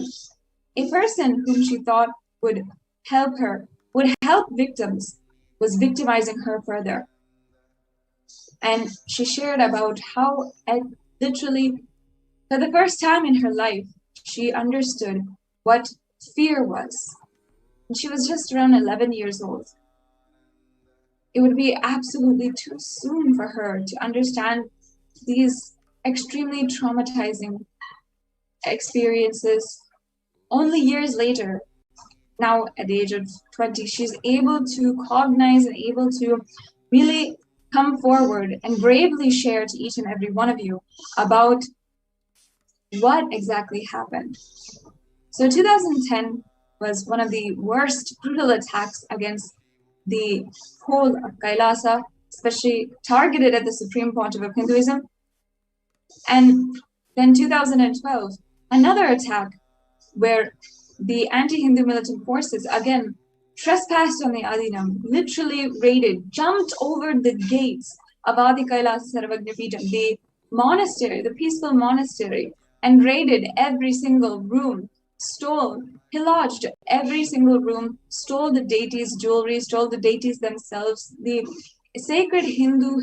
a person whom she thought would help her, would help victims, was victimizing her further. And she shared about how literally, for the first time in her life, she understood what fear was. And she was just around 11 years old. It would be absolutely too soon for her to understand these extremely traumatizing experiences. Only years later, now at the age of 20, she's able to cognize and able to really come forward and bravely share to each and every one of you about what exactly happened. So 2010 was one of the worst brutal attacks against the whole of Kailasa, especially targeted at the Supreme Pontiff of Hinduism. And then 2012, another attack where the anti-Hindu militant forces again trespassed on the Adinam, literally raided, jumped over the gates of Adi Kailasa Sarvagnapeetham, the monastery, the peaceful monastery, and raided every single room, pillaged every single room, stole the deities' jewelry, stole the deities themselves, the sacred Hindu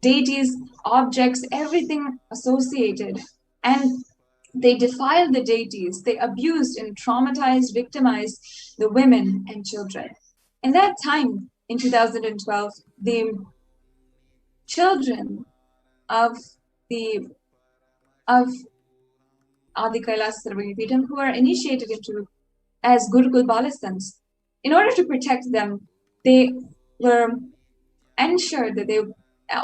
deities, objects, everything associated. And they defiled the deities, they abused and traumatized, victimized the women and children. In that time, in 2012, the children of Adi Kailasa Sarvagnapeetham, who are initiated into as Gurukul Balastans. In order to protect them, they were ensured that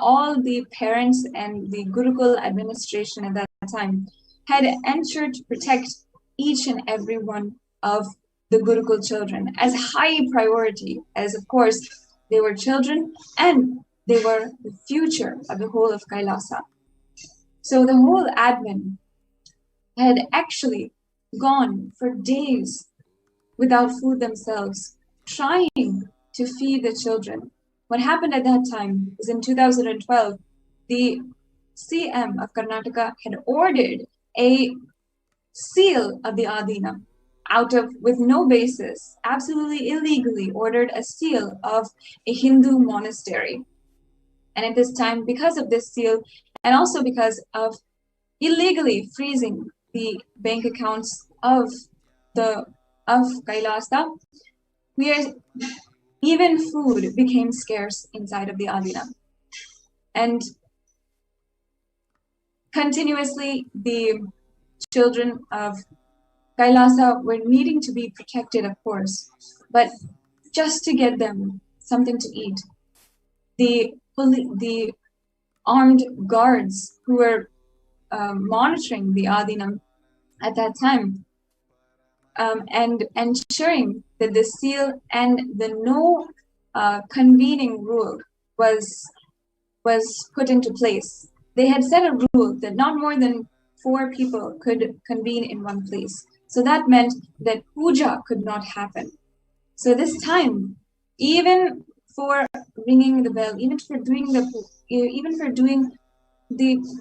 all the parents and the Gurukul administration at that time had ensured to protect each and every one of the Gurukul children as high priority, as of course they were children and they were the future of the whole of Kailasa. So the whole admin had actually gone for days without food themselves, trying to feed the children. What happened at that time is in 2012, the CM of Karnataka had ordered a seal of the Adina with no basis, absolutely illegally ordered a seal of a Hindu monastery. And at this time, because of this seal, and also because of illegally freezing the bank accounts of Kailasa, even food became scarce inside of the Adina. And continuously, the children of Kailasa were needing to be protected, of course, but just to get them something to eat, the armed guards who were monitoring the Adinam at that time and ensuring that the seal and the no convening rule was put into place. They had set a rule that not more than 4 people could convene in one place. So that meant that puja could not happen. So this time, even for ringing the bell, even for doing the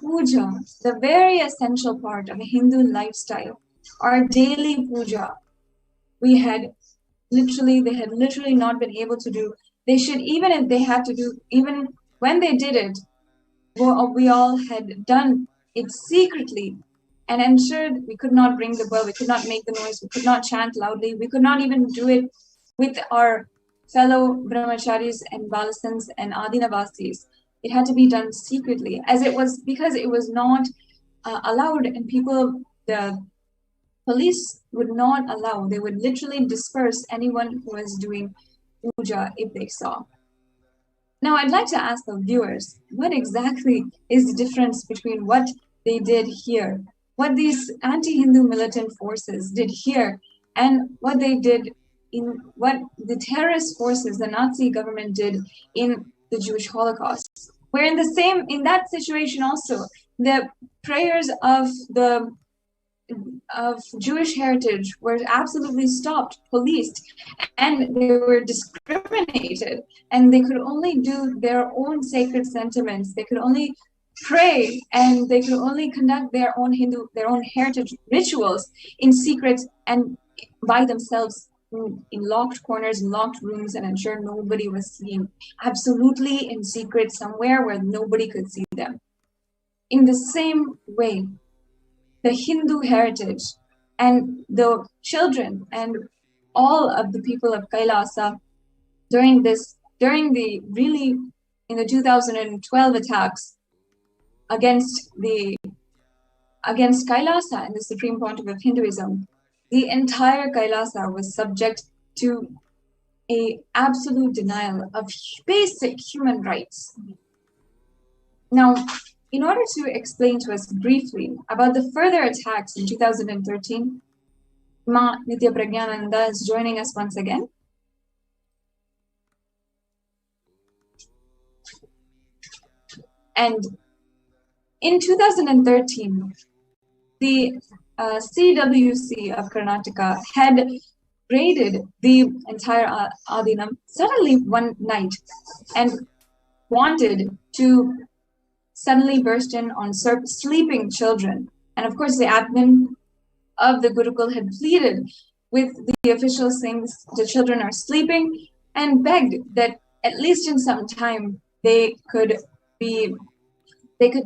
puja, the very essential part of a Hindu lifestyle, our daily puja, they had literally not been able to do. They should, even if they had to do, even when they did it, we all had done it secretly and ensured we could not ring the bell, we could not make the noise, we could not chant loudly, we could not even do it with our fellow brahmacharis and balasans and adinavasis. It had to be done secretly, because it was not allowed, and the police would not allow. They would literally disperse anyone who was doing puja if they saw. Now, I'd like to ask the viewers, what exactly is the difference between what they did here, what these anti-Hindu militant forces did here, and what they did what the terrorist forces, the Nazi government did in the Jewish Holocaust? Where in that situation also, the prayers of Jewish heritage were absolutely stopped, policed, and they were discriminated, and they could only do their own sacred sentiments. They could only pray, and they could only conduct their own heritage rituals in secret and by themselves in locked corners, in locked rooms, and ensure nobody was seen, absolutely in secret somewhere where nobody could see them. In the same way, the Hindu heritage and the children and all of the people of Kailasa in the 2012 attacks against Kailasa and the Supreme Pontiff of Hinduism, the entire Kailasa was subject to a absolute denial of basic human rights. Now, in order to explain to us briefly about the further attacks in 2013, Ma Nithyananda is joining us once again. And in 2013, the CWC of Karnataka had raided the entire Adinam suddenly one night and wanted to suddenly burst in on sleeping children. And of course, the admin of the Gurukul had pleaded with the officials saying the children are sleeping and begged that at least in some time they could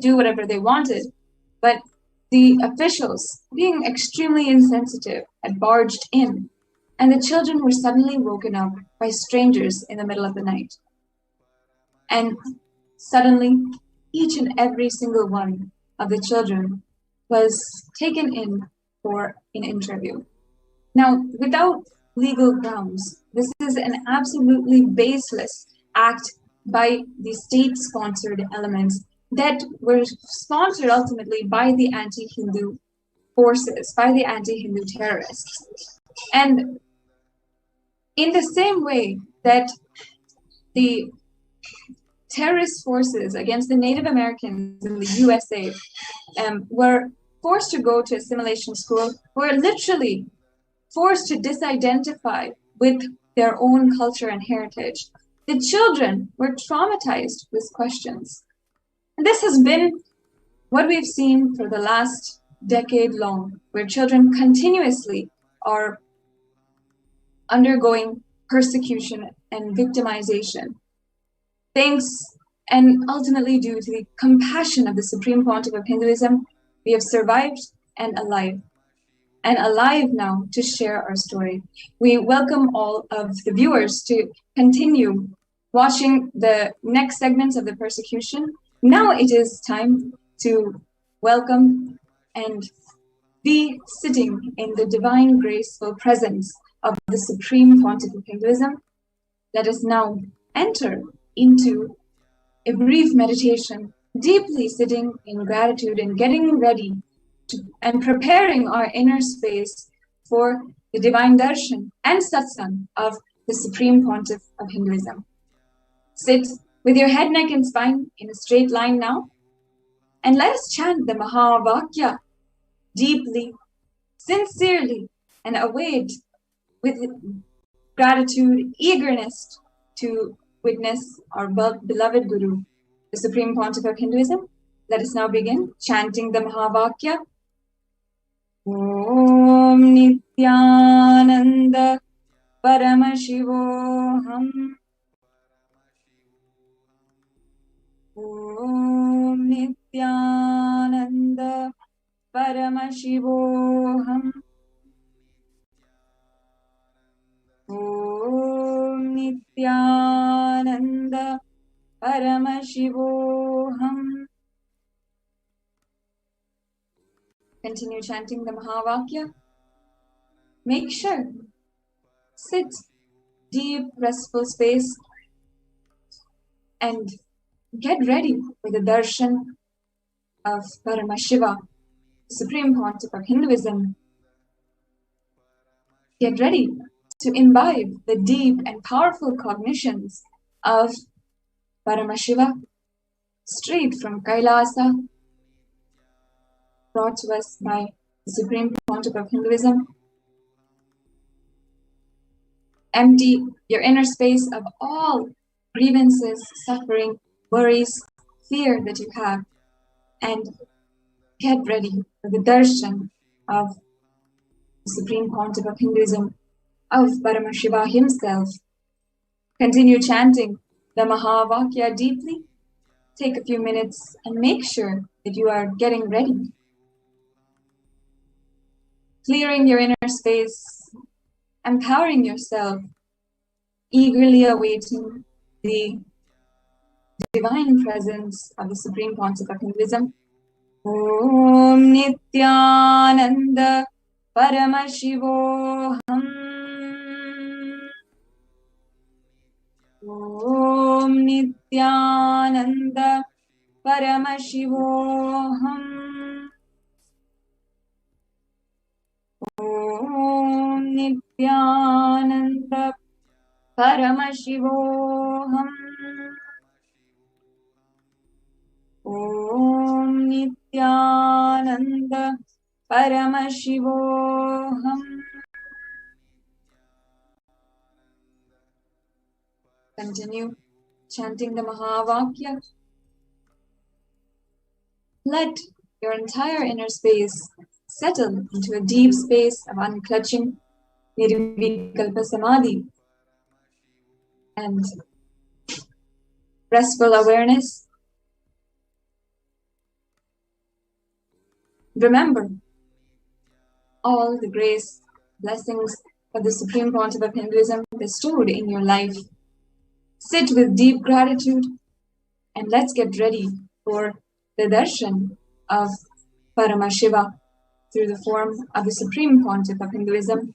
do whatever they wanted. But the officials, being extremely insensitive, had barged in, and the children were suddenly woken up by strangers in the middle of the night. And suddenly, each and every single one of the children was taken in for an interview. Now, without legal grounds, this is an absolutely baseless act by the state-sponsored elements that were sponsored ultimately by the anti-Hindu forces, by the anti-Hindu terrorists. And in the same way that the terrorist forces against the Native Americans in the USA were forced to go to assimilation school, were literally forced to disidentify with their own culture and heritage. The children were traumatized with questions. And this has been what we've seen for the last decade long, where children continuously are undergoing persecution and victimization. Thanks and ultimately due to the compassion of the Supreme Pontiff of Hinduism, we have survived and alive now to share our story. We welcome all of the viewers to continue watching the next segments of the persecution. Now it is time to welcome and be sitting in the divine graceful presence of the Supreme Pontiff of Hinduism. Let us now enter into a brief meditation, deeply sitting in gratitude and getting ready and preparing our inner space for the divine darshan and satsang of the Supreme Pontiff of Hinduism. Sit with your head, neck, and spine in a straight line now, and let us chant the Mahavakya deeply, sincerely, and await with gratitude, eagerness to witness our beloved Guru, the Supreme Pontiff of Hinduism. Let us now begin chanting the Mahavakya. Om Nithyananda Paramashivoham. Om Nithyananda Paramashivoham. Om Nithyananda Paramashivoham. Continue chanting the Mahavakya. Make sure, sit, deep, restful space, and get ready for the darshan of Paramashiva, Supreme Pontiff of Hinduism. Get ready to imbibe the deep and powerful cognitions of Paramashiva, straight from Kailasa, brought to us by the Supreme Pontiff of Hinduism. Empty your inner space of all grievances, suffering, worries, fear that you have, and get ready for the darshan of the Supreme Pontiff of Hinduism, of Paramashiva himself. Continue chanting the Mahavakya deeply. Take a few minutes and make sure that you are getting ready. Clearing your inner space, empowering yourself, eagerly awaiting the divine presence of the Supreme Pontiff of Hinduism. Om Nithyananda Paramashivoham. Om Nithyananda Paramashivoham. Om Nithyananda Paramashivoham. Om Nithyananda Paramashivoham. Continue chanting the Mahavakya. Let your entire inner space settle into a deep space of unclutching, nirvikalpa samadhi, and restful awareness. Remember all the grace, blessings of the Supreme Pontiff of Hinduism bestowed in your life. Sit with deep gratitude and let's get ready for the darshan of Paramashiva through the form of the Supreme Pontiff of Hinduism.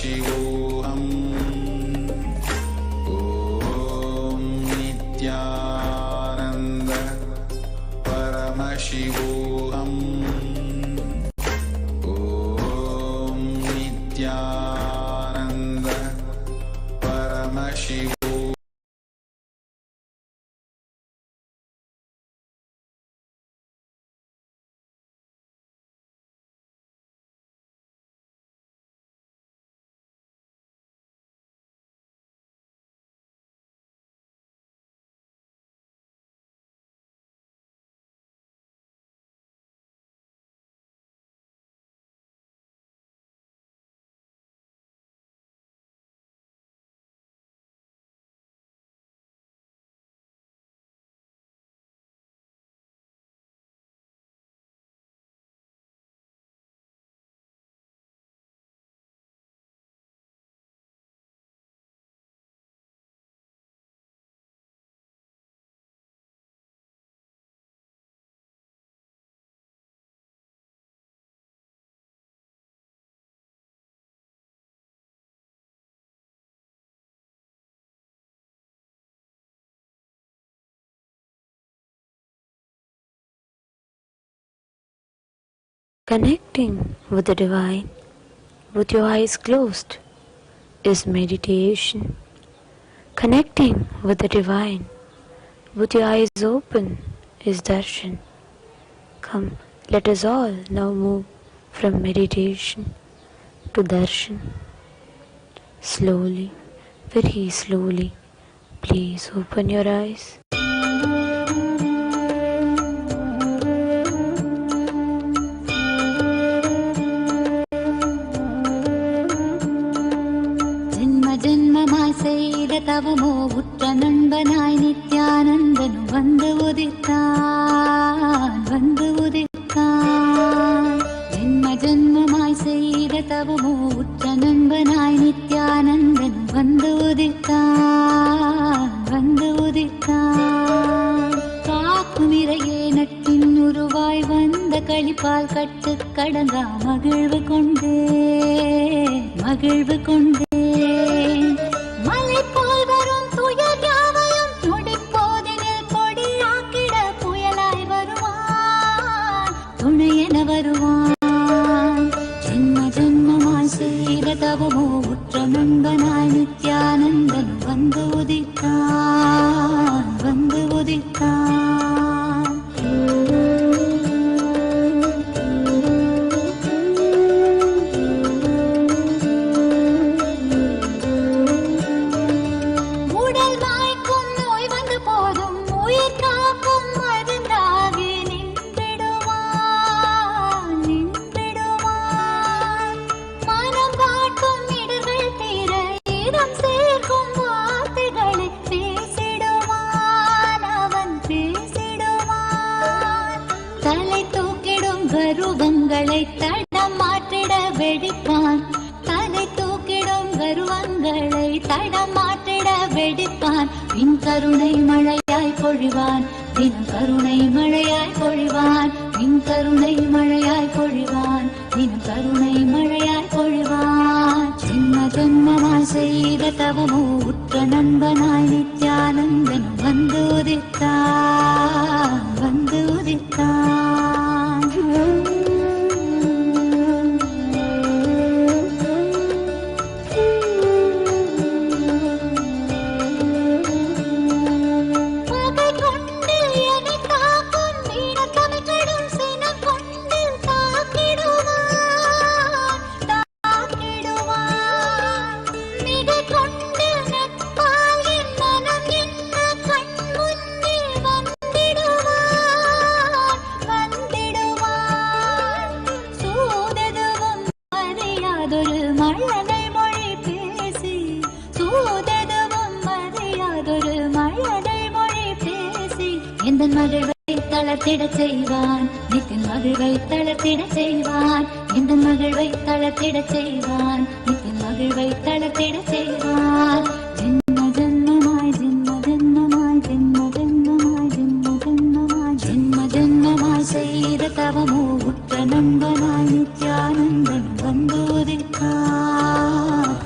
Shivoham. Om Nithyananda Paramashivoham. Om Nithyananda Paramashivoham. Connecting with the divine with your eyes closed is meditation. Connecting with the divine with your eyes open is darshan. Come, let us all now move from meditation to darshan. Slowly, very slowly, please open your eyes. தவமோ உற்ற நண்பனாய் நித்யானந்தனும் வந்து உதித்தான் ஜென்ம ஜென்மமாய் செய்த தவமோ உற்ற நண்பனாய் நித்யானந்தனும் வந்து உதித்தான் காக்கும் இறையே நட்டின் உருவாய் வந்த களிப்பால் கட்டு கடங்கா மகிழ்வு கொண்டே மலை போல் வரும் துயர் யாவையும் நொடிப்போதினில் கொடியாக்கிட புயலாய் வருவான் துணையென வருவான் ஜென்ம ஜென்மமாய் செய்த தவமோ உற்ற நண்பனாய் நித்யானந்தன் வந்து உதித்தான் கருவங்களை தடமாற்றிட வெடிப்பான் தலை தூக்கிடும் கருவங்களை தடமாற்றிட வெடிப்பான் பின் கருணை மழையாய் பொழிவான் தினம் கருணை மழையாய் பொழிவான் பின் கருணை மழையாய் பொழிவான் தினம் கருணை மழையாய் பொழிவான் ஜென்ம ஜென்மமாய் செய்த தவமோ உற்ற நண்பனாய் நித்யானந்தன் வந்து உதித்தான் மகிழ்வை தளர்த்திட செய்வான் நித்தின் மகிழ்வை தளர்த்திட செய்வான் இந்த மகிழ்வை தளர்த்திட செய்வான் நித்தின் மகிழ்வை தளர்த்திட செய்வான் ஜென்ம ஜென்மமாய் செய்த தவமோ உற்ற நண்பனாய் நித்யானந்தன் வந்து உதித்தான்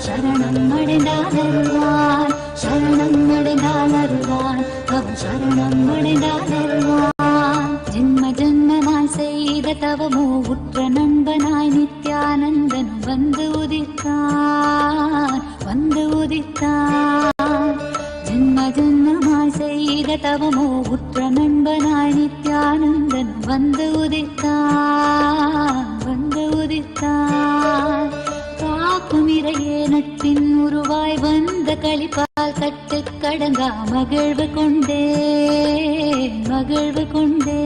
சரணம் அடைந்தால் அருள்வான், சரணம் அடைந்தால் அருள்வான், அவன் சரணம் அடைந்தால் அருள்வான். ஜென்ம ஜென்மமாய் செய்த தவமோ உற்ற நண்பனாய் நித்யானந்தன் வந்து உதித்தான், வந்து உதித்தான். ஜென்ம ஜென்மமாய் செய்த தவமோ உற்ற நண்பனாய் நித்யானந்தன் வந்து உதித்தான், வந்து உதித்தான். காக்கும் இறையே நட்பின் உருவாய் வந்த களிப்பால் கட்டு கடங்கா மகிழ்வு கொண்டே, மகிழ்வு கொண்டே.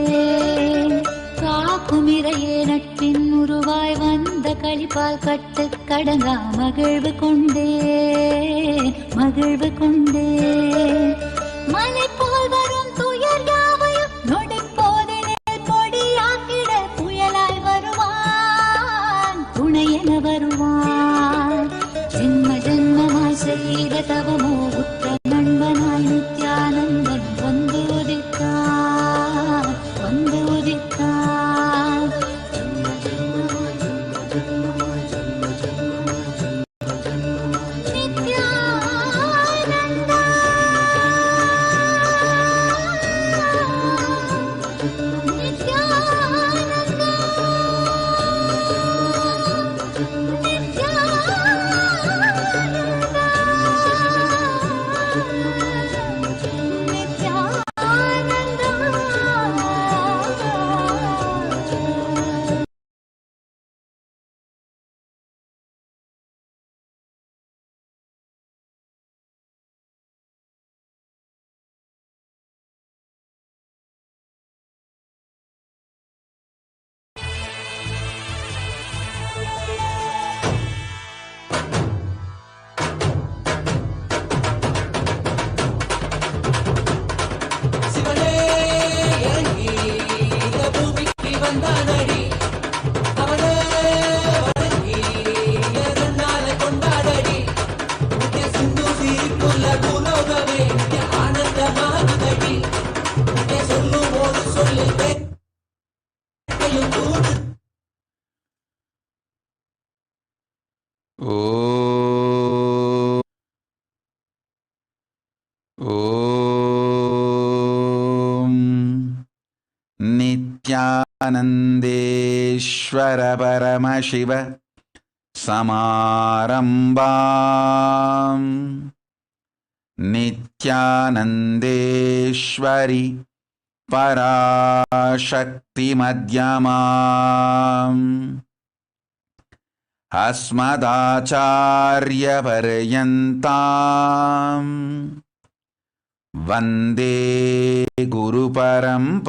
காக்கும் இறையே நட்பின் உருவாய் வந்த களிப்பால் கட்டு கடங்கா மகிழ்வு கொண்டே, மகிழ்வு கொண்டே. மலை போல் வரும் துயர் யாவையும் நொடி போதினில் பொடியாக்கிட புயலாய் வருவான், துணையென வருவான். ஜென்ம ஜென்மமாய் செய்த தவமோ உற்ற நண்பனாய் நித்யானந்தன் வந்து உதித்தான், வந்து உதித்தான். ஜென்ம ஜென்மமாய் ஜென்ம ஜென்மமாய் ஜென்ம ஜென்மமாய் ஜென்ம ஜென்மமாய் நித்யானந்தா. नित्यानन्देश्वर परमशिव समारम्भाम् नित्यानन्देश्वरि पराशक्तिमध्यमाम् अस्मदाचार्यपर्यन्ताम् वन्दे गुरुपरम्पराम्.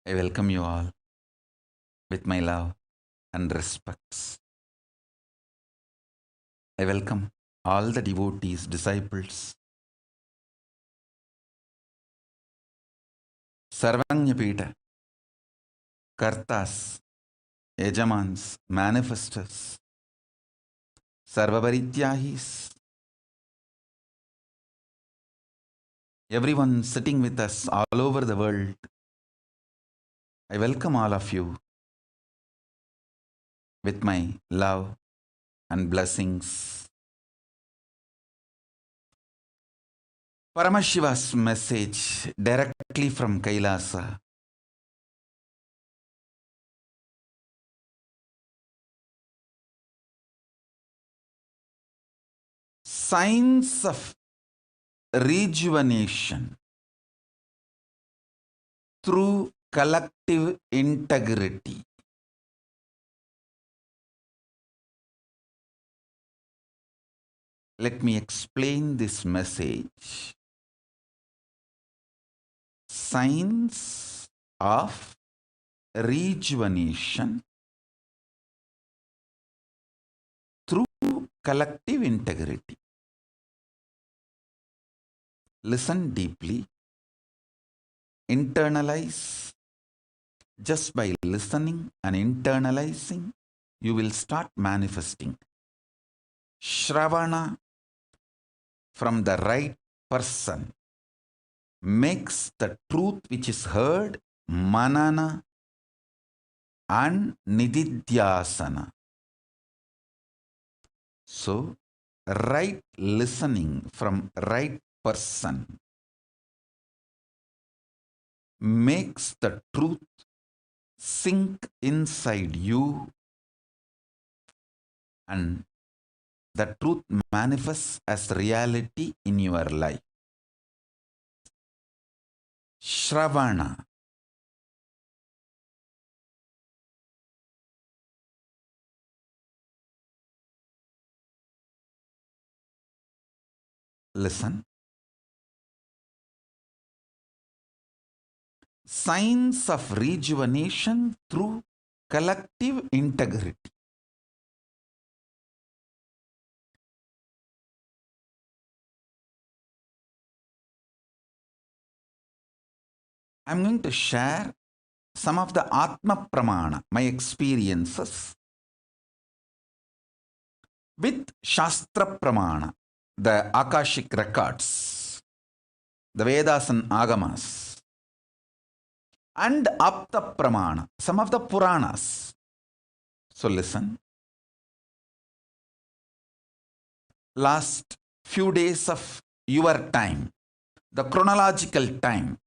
I welcome you all with my love and respects. I welcome all the devotees, disciples, Sarvanyapita, Kartas, Yajamans, Manifestors, Sarvaparityahis, everyone sitting with us all over the world. I welcome all of you with my love and blessings. Paramashiva's message directly from Kailasa. Signs of rejuvenation through collective integrity. Let me explain this message. Signs of rejuvenation through collective integrity. Listen deeply, internalize. Just by listening and internalizing, you will start manifesting. Shravana from the right person makes the truth which is heard manana and nididhyasana. So, right listening from right person makes the truth sink inside you, and the truth manifests as reality in your life. Shravana. Listen. Signs of rejuvenation through collective integrity. I'm going to share some of the Atma Pramana, my experiences, with Shastra Pramana, the Akashic records, the Vedas and Agamas, and Apta Pramana, some of the Puranas. So listen. Last few days of your time, the chronological time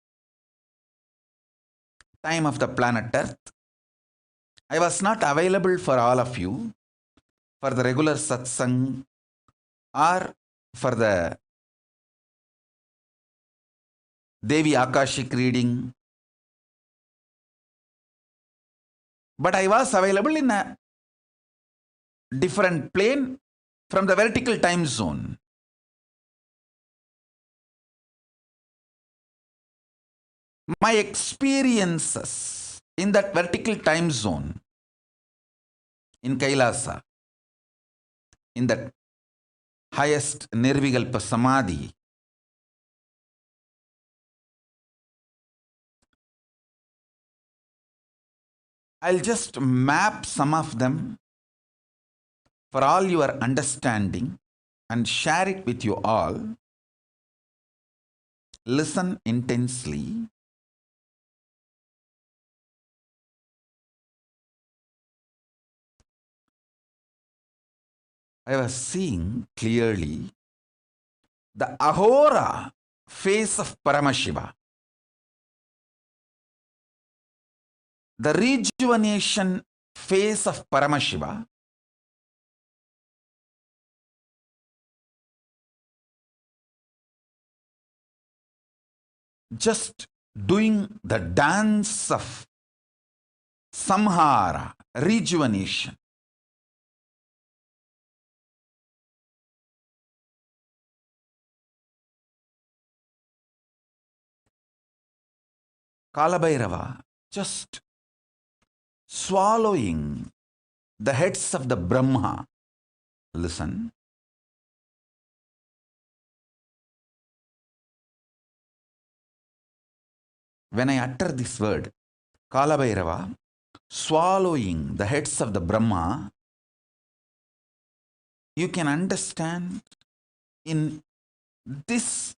of the planet Earth, I was not available for all of you for the regular satsang or for the Devi Akashic reading. But I was available in a different plane from the vertical time zone. My experiences in that vertical time zone in Kailasa, in that highest Nirvikalpa Samadhi, I'll just map some of them for all your understanding and share it with you all. Listen intensely. I was seeing clearly the Ahora face of Paramashiva, the rejuvenation phase of Paramashiva, just doing the dance of samhara, rejuvenation. Kalabhairava just swallowing the heads of the Brahma. Listen. When I utter this word, Kalabhairava swallowing the heads of the Brahma, you can understand in this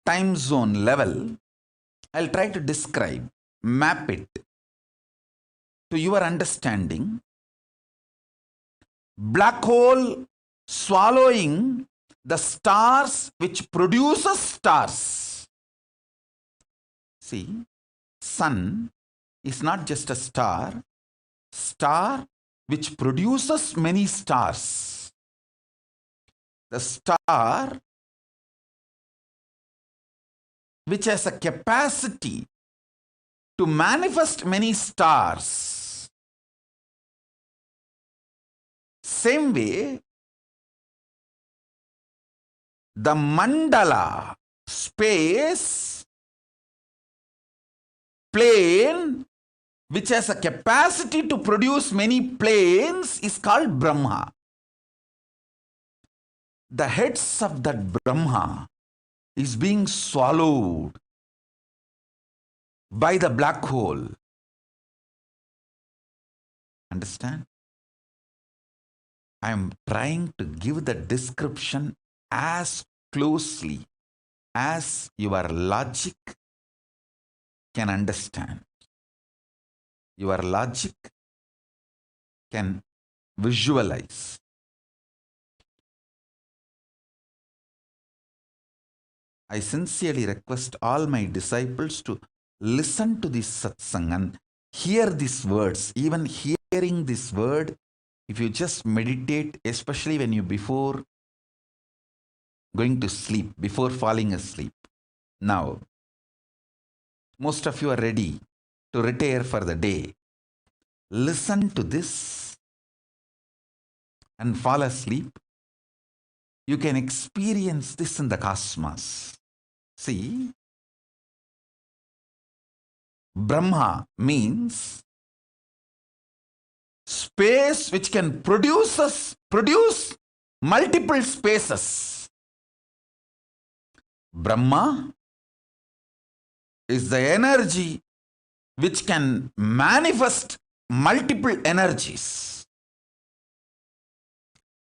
time zone level. I'll try to describe, map it to your understanding. Black hole swallowing the stars which produces stars. See, sun is not just a star which produces many stars. The star which has a capacity to manifest many stars. Same way, the mandala, space, plane, which has a capacity to produce many planes, is called Brahma. The heads of that Brahma is being swallowed by the black hole. Understand? I am trying to give the description as closely as your logic can understand. Your logic can visualize. I sincerely request all my disciples to listen to this satsang and hear these words. Even hearing this word, if you just meditate, especially when you before going to sleep, before falling asleep. Now, most of you are ready to retire for the day. Listen to this and fall asleep. You can experience this in the cosmos. See, Brahma means space which can produce multiple spaces. Brahma is the energy which can manifest multiple energies.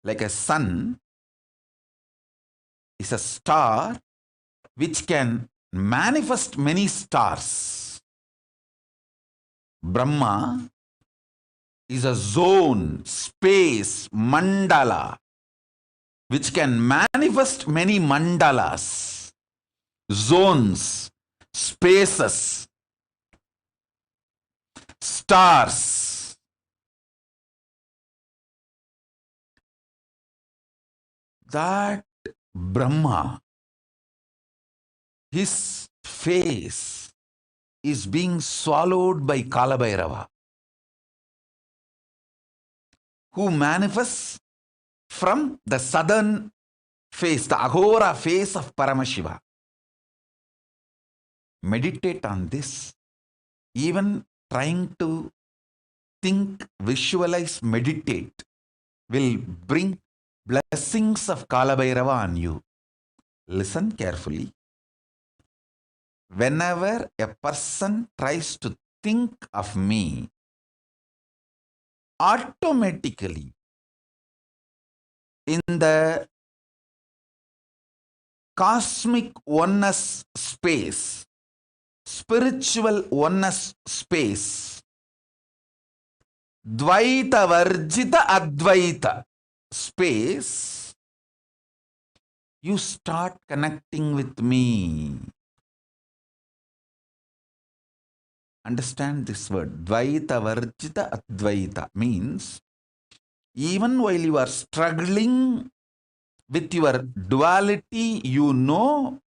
Like a sun is a star which can manifest many stars. Brahma is a zone, space, mandala, which can manifest many mandalas, zones, spaces, stars. That Brahma, his face is being swallowed by Kalabhairava, who manifests from the southern face, the Aghora face of Paramashiva. Meditate on this. Even trying to think, visualize, meditate will bring blessings of Kalabhairava on you. Listen carefully. Whenever a person tries to think of me, automatically in the cosmic oneness space, spiritual oneness space, Dvaita Varjita Advaita space, you start connecting with me. Understand this word. Dvaita Varjita Advaita means even while you are struggling with your duality, you know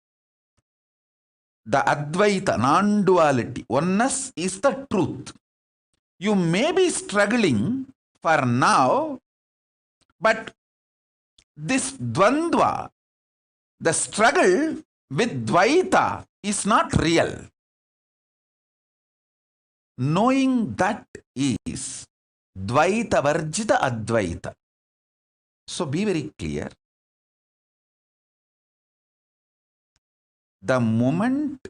the Advaita, non-duality, oneness is the truth. You may be struggling for now, but this Dvandva, the struggle with Dvaita, is not real. Knowing that is Dvaita Varjita Advaita. So be very clear. The moment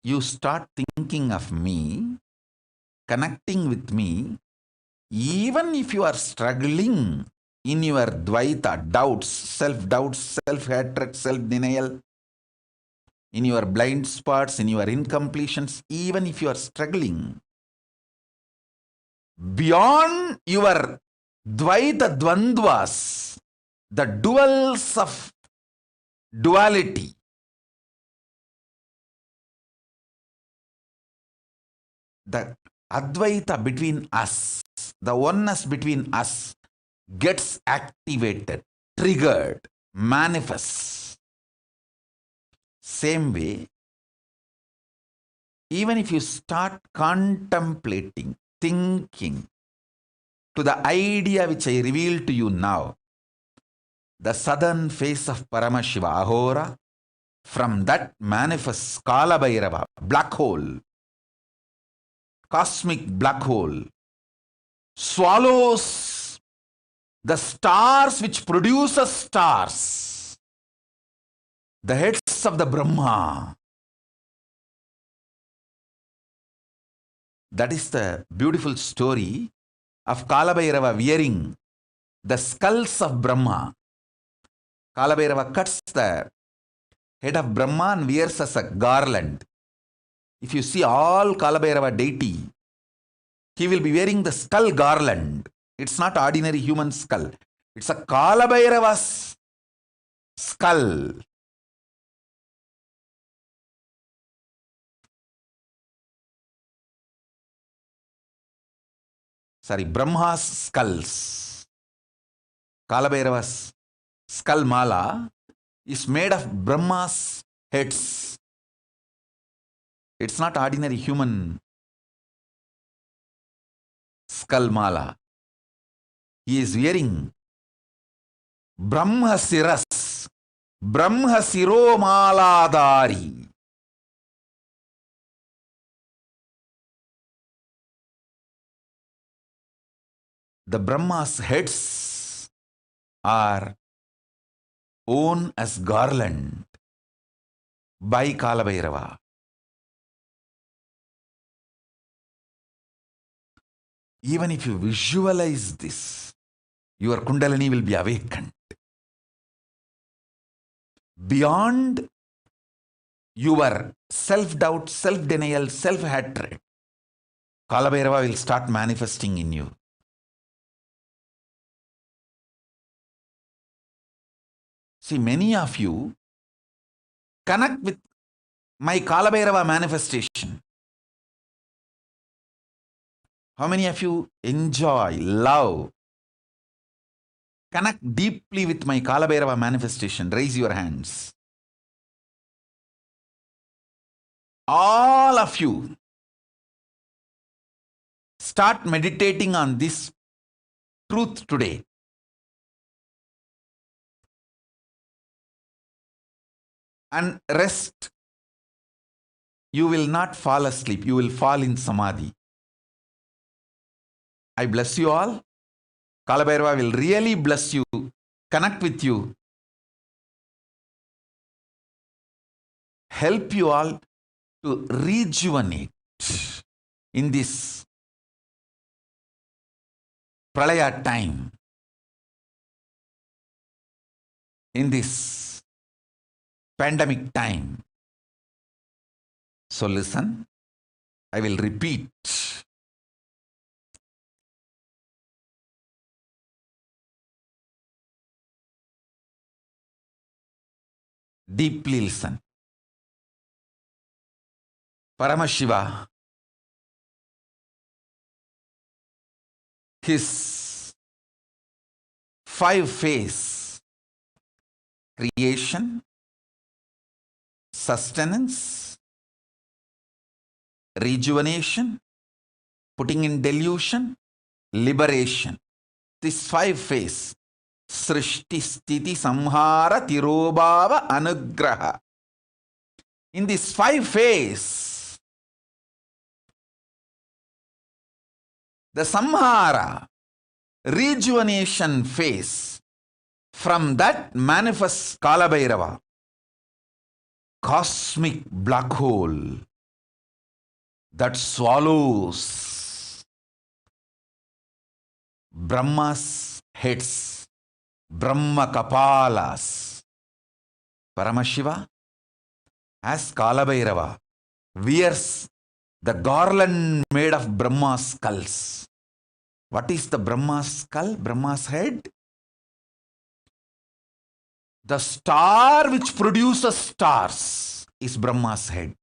you start thinking of me, connecting with me, even if you are struggling in your Dvaita, doubts, self-doubts, self-hatred, self-denial, in your blind spots, in your incompletions, even if you are struggling, beyond your Dvaita Dvandvas, the duals of duality, the Advaita between us, the oneness between us gets activated, triggered, manifests. Same way, even if you start contemplating, thinking to the idea which I reveal to you now, the southern face of Paramashiva, Ahora. From that manifests Kala Bhairava, black hole, cosmic black hole, swallows the stars which produces stars, the heads of the Brahma. That is the beautiful story of Kala Bhairava wearing the skulls of Brahma. Kala Bhairava cuts the head of Brahma and wears as a garland. If you see all Kala Bhairava deity, he will be wearing the skull garland. It's not ordinary human skull. It's a Kala Bhairava's skull. Sorry, Brahma's skulls. Kala Bhairava's skull mala is made of Brahma's heads. It's not ordinary human skull mala. He is wearing Brahma Siras, Brahma Siro Maladari. The Brahma's heads are worn as garland by Kala Bhairava. Even if you visualize this, your Kundalini will be awakened. Beyond your self-doubt, self-denial, self-hatred, Kala Bhairava will start manifesting in you. See, many of you connect with my Kala Bhairava manifestation. How many of you enjoy, love, connect deeply with my Kala Bhairava manifestation? Raise your hands. All of you start meditating on this truth today. And rest. You will not fall asleep. You will fall in samadhi. I bless you all. Kala Bhairava will really bless you, connect with you, help you all to rejuvenate in this pralaya time, in this pandemic time. So listen, I will repeat. Deeply listen. Paramashiva, his 5 phases: creation, sustenance, rejuvenation, putting in delusion, liberation. This 5 phases: Srishti, Sthiti, Samhara, Tirobhava, Anugraha. In this 5 phases, the Samhara, rejuvenation phase, from that manifests Kala Bhairava, cosmic black hole that swallows Brahma's heads, Brahma Kapalas. Paramashiva, as Kala Bhairava, wears the garland made of Brahma's skulls. What is the Brahma's skull? Brahma's head? The star which produces stars is Brahma's head.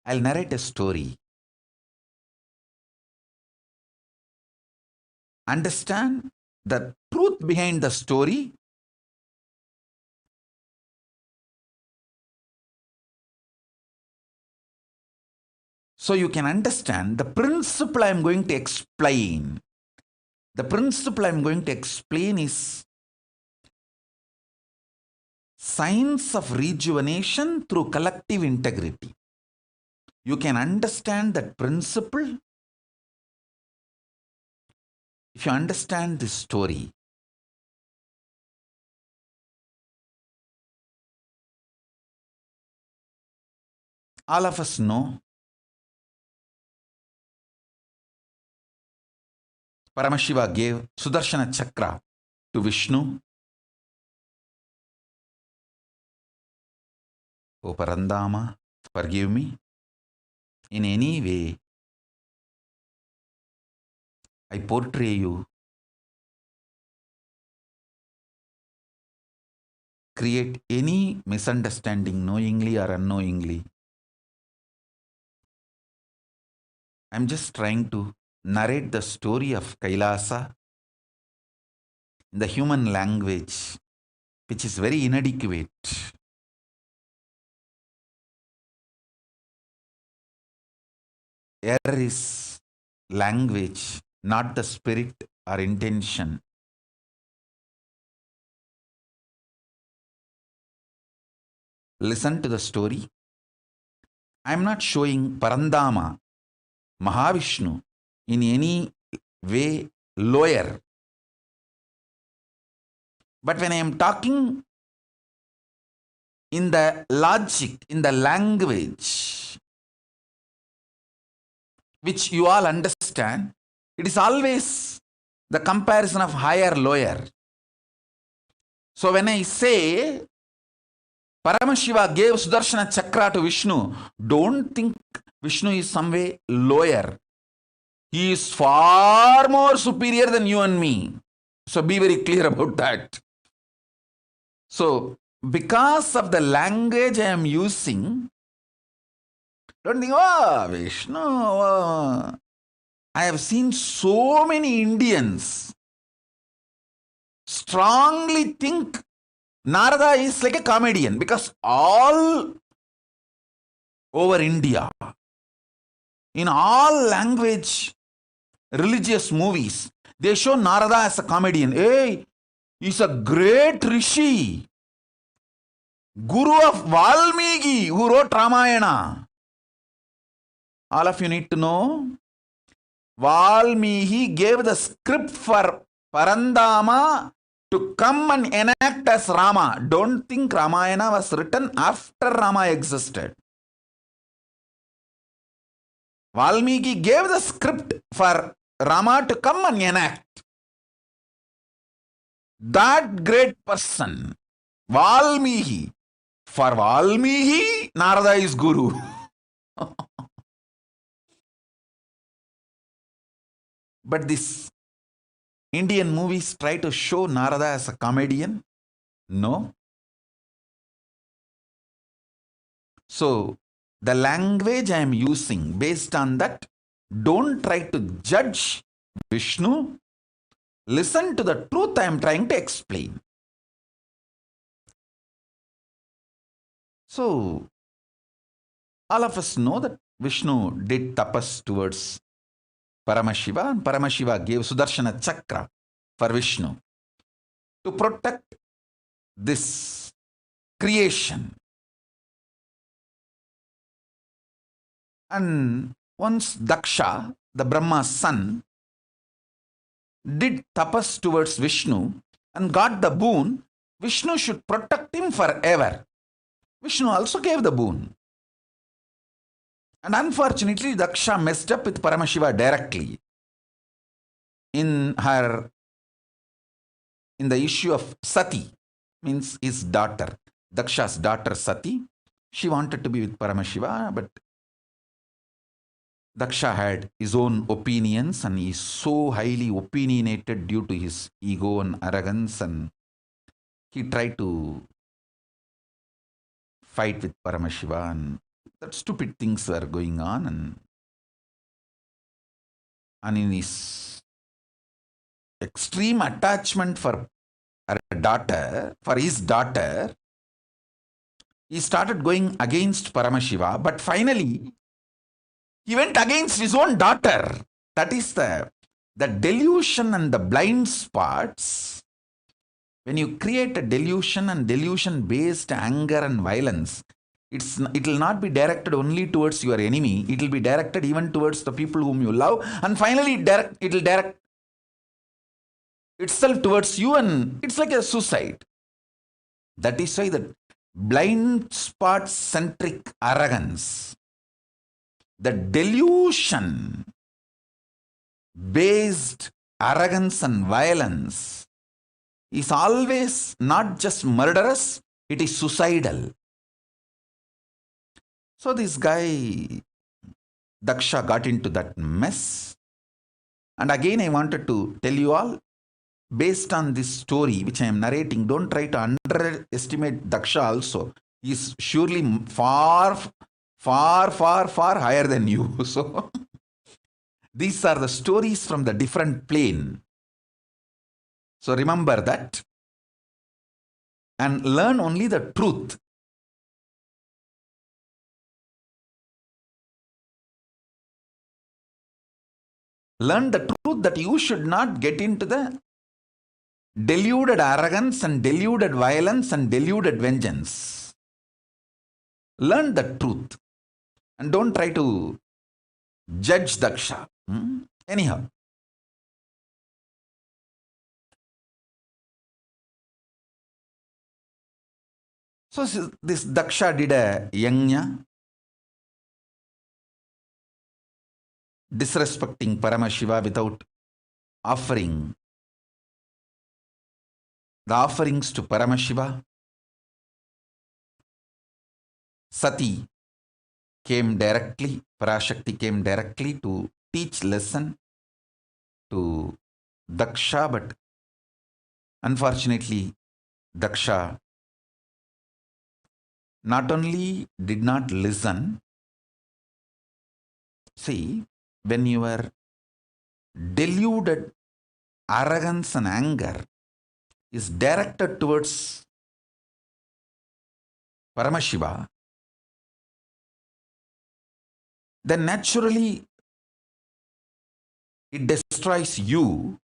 I'll narrate a story. Understand the truth behind the story. So you can understand the principle I am going to explain. The principle I'm going to explain is science of rejuvenation through collective integrity. You can understand that principle if you understand this story. All of us know Paramashiva gave Sudarshana Chakra to Vishnu. Oh Parandama, forgive me. In any way, I portray you, create any misunderstanding knowingly or unknowingly. I'm just trying to narrate the story of Kailasa in the human language, which is very inadequate. Error is language, not the spirit or intention. Listen to the story. I'm not showing Parandama, Mahavishnu, in any way lower. But when I am talking in the logic, in the language, which you all understand, it is always the comparison of higher, lower. So when I say Paramashiva gave Sudarshana Chakra to Vishnu, don't think Vishnu is some way lower. He is far more superior than you and me. So be very clear about that. So because of the language I am using, don't think, oh, Vishnu. Oh. I have seen so many Indians strongly think Narada is like a comedian, because all over India, in all language, religious movies, they show Narada as a comedian. Hey, he's a great rishi, guru of Valmiki, who wrote Ramayana. All of you need to know, Valmiki gave the script for Parandama to come and enact as Rama. Don't think Ramayana was written after Rama existed. Valmiki gave the script for Rama to come and enact. That great person, Valmiki, for Valmiki, Narada is Guru. But these Indian movies try to show Narada as a comedian. No. So, the language I am using, based on that, don't try to judge Vishnu. Listen to the truth I am trying to explain. So, all of us know that Vishnu did tapas towards Paramashiva, and Paramashiva gave Sudarshana Chakra for Vishnu to protect this creation. And once Daksha, the Brahma's son, did tapas towards Vishnu and got the boon, Vishnu should protect him forever. Vishnu also gave the boon. And unfortunately, Daksha messed up with Paramashiva directly in the issue of Sati, means his daughter, Daksha's daughter Sati. She wanted to be with Paramashiva, but Daksha had his own opinions and he is so highly opinionated due to his ego and arrogance, and he tried to fight with Paramashiva, and that stupid things were going on, and in his extreme attachment for his daughter, he started going against Paramashiva, but finally he went against his own daughter. That is the the delusion and the blind spots, when you create a delusion and delusion based anger and violence, it will not be directed only towards your enemy, it will be directed even towards the people whom you love, and finally it will direct itself towards you, and it's like a suicide. That is why the blind spot centric arrogance, the delusion based arrogance and violence is always not just murderous, it is suicidal. So this guy, Daksha, got into that mess. And again, I wanted to tell you all, based on this story which I am narrating, don't try to underestimate Daksha also. He is surely far higher than you. So these are the stories from the different plane. So remember that and learn only the truth. Learn the truth that you should not get into the deluded arrogance and deluded violence and deluded vengeance. Learn the truth and don't try to judge Daksha. Anyhow. So this Daksha did a yajna, disrespecting Paramashiva without offering the offerings to Paramashiva. Sati came directly, Parashakti came directly to teach lesson to Daksha, but unfortunately Daksha not only did not listen. See, when your deluded arrogance and anger is directed towards Paramashiva, then naturally it destroys you.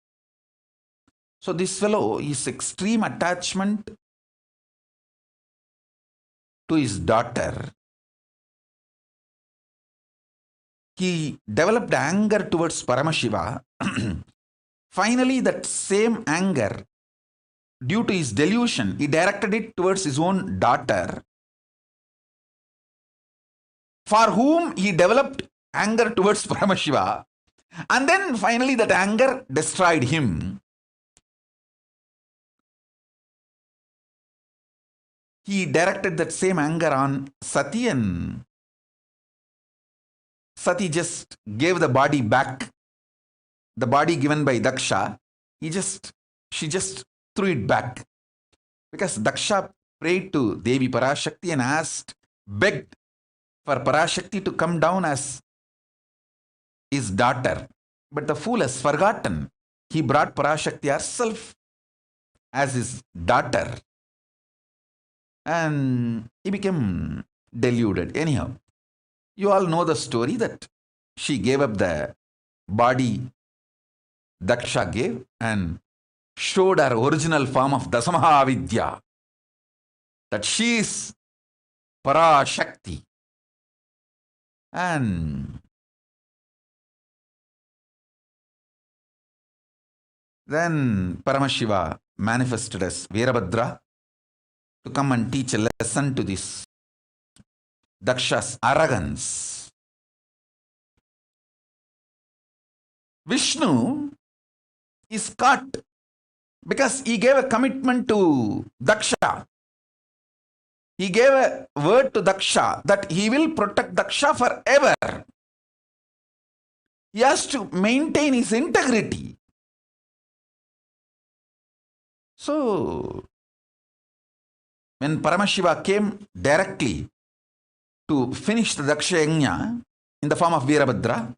So this fellow is extreme attachment to his daughter. He developed anger towards Paramashiva. Finally, that same anger, due to his delusion, he directed it towards his own daughter, for whom he developed anger towards Paramashiva. And then finally that anger destroyed him. He directed that same anger on Sati, and Sati just gave the body back, the body given by Daksha. She just threw it back, because Daksha prayed to Devi Parashakti and begged for Parashakti to come down as his daughter. But the fool has forgotten. He brought Parashakti herself as his daughter, and he became deluded. Anyhow, you all know the story that she gave up the body Daksha gave and showed her original form of Dasamahavidya, that she is Parashakti. And then Paramashiva manifested as Veerabhadra to come and teach a lesson to this Daksha's arrogance. Vishnu is caught because he gave a commitment to Daksha. He gave a word to Daksha that he will protect Daksha forever. He has to maintain his integrity. So, when Paramashiva came directly to finish the Daksha Yajna in the form of Veerabhadra,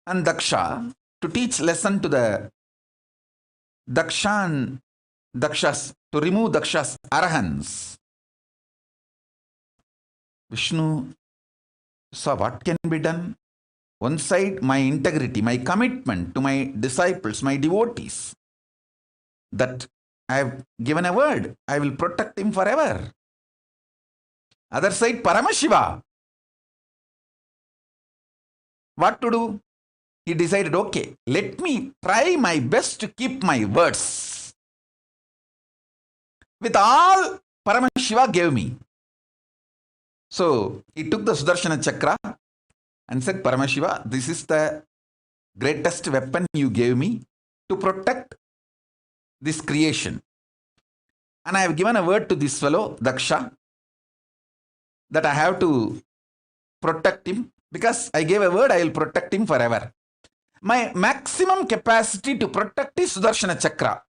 and Daksha to teach lesson to the Daksha and Daksha's, to remove Daksha's arrogance, Vishnu saw what can be done, One side, my integrity, my commitment to my disciples, my devotees, that I have given a word, I will protect him forever. Other side, Paramashiva. What to do? He decided, okay, let me try my best to keep my words. With all Paramashiva gave me. So he took the Sudarshana Chakra and said, Paramashiva, this is the greatest weapon you gave me to protect this creation. And I have given a word to this fellow, Daksha, that I have to protect him. Because I gave a word, I will protect him forever. My maximum capacity to protect is Sudarshana Chakra.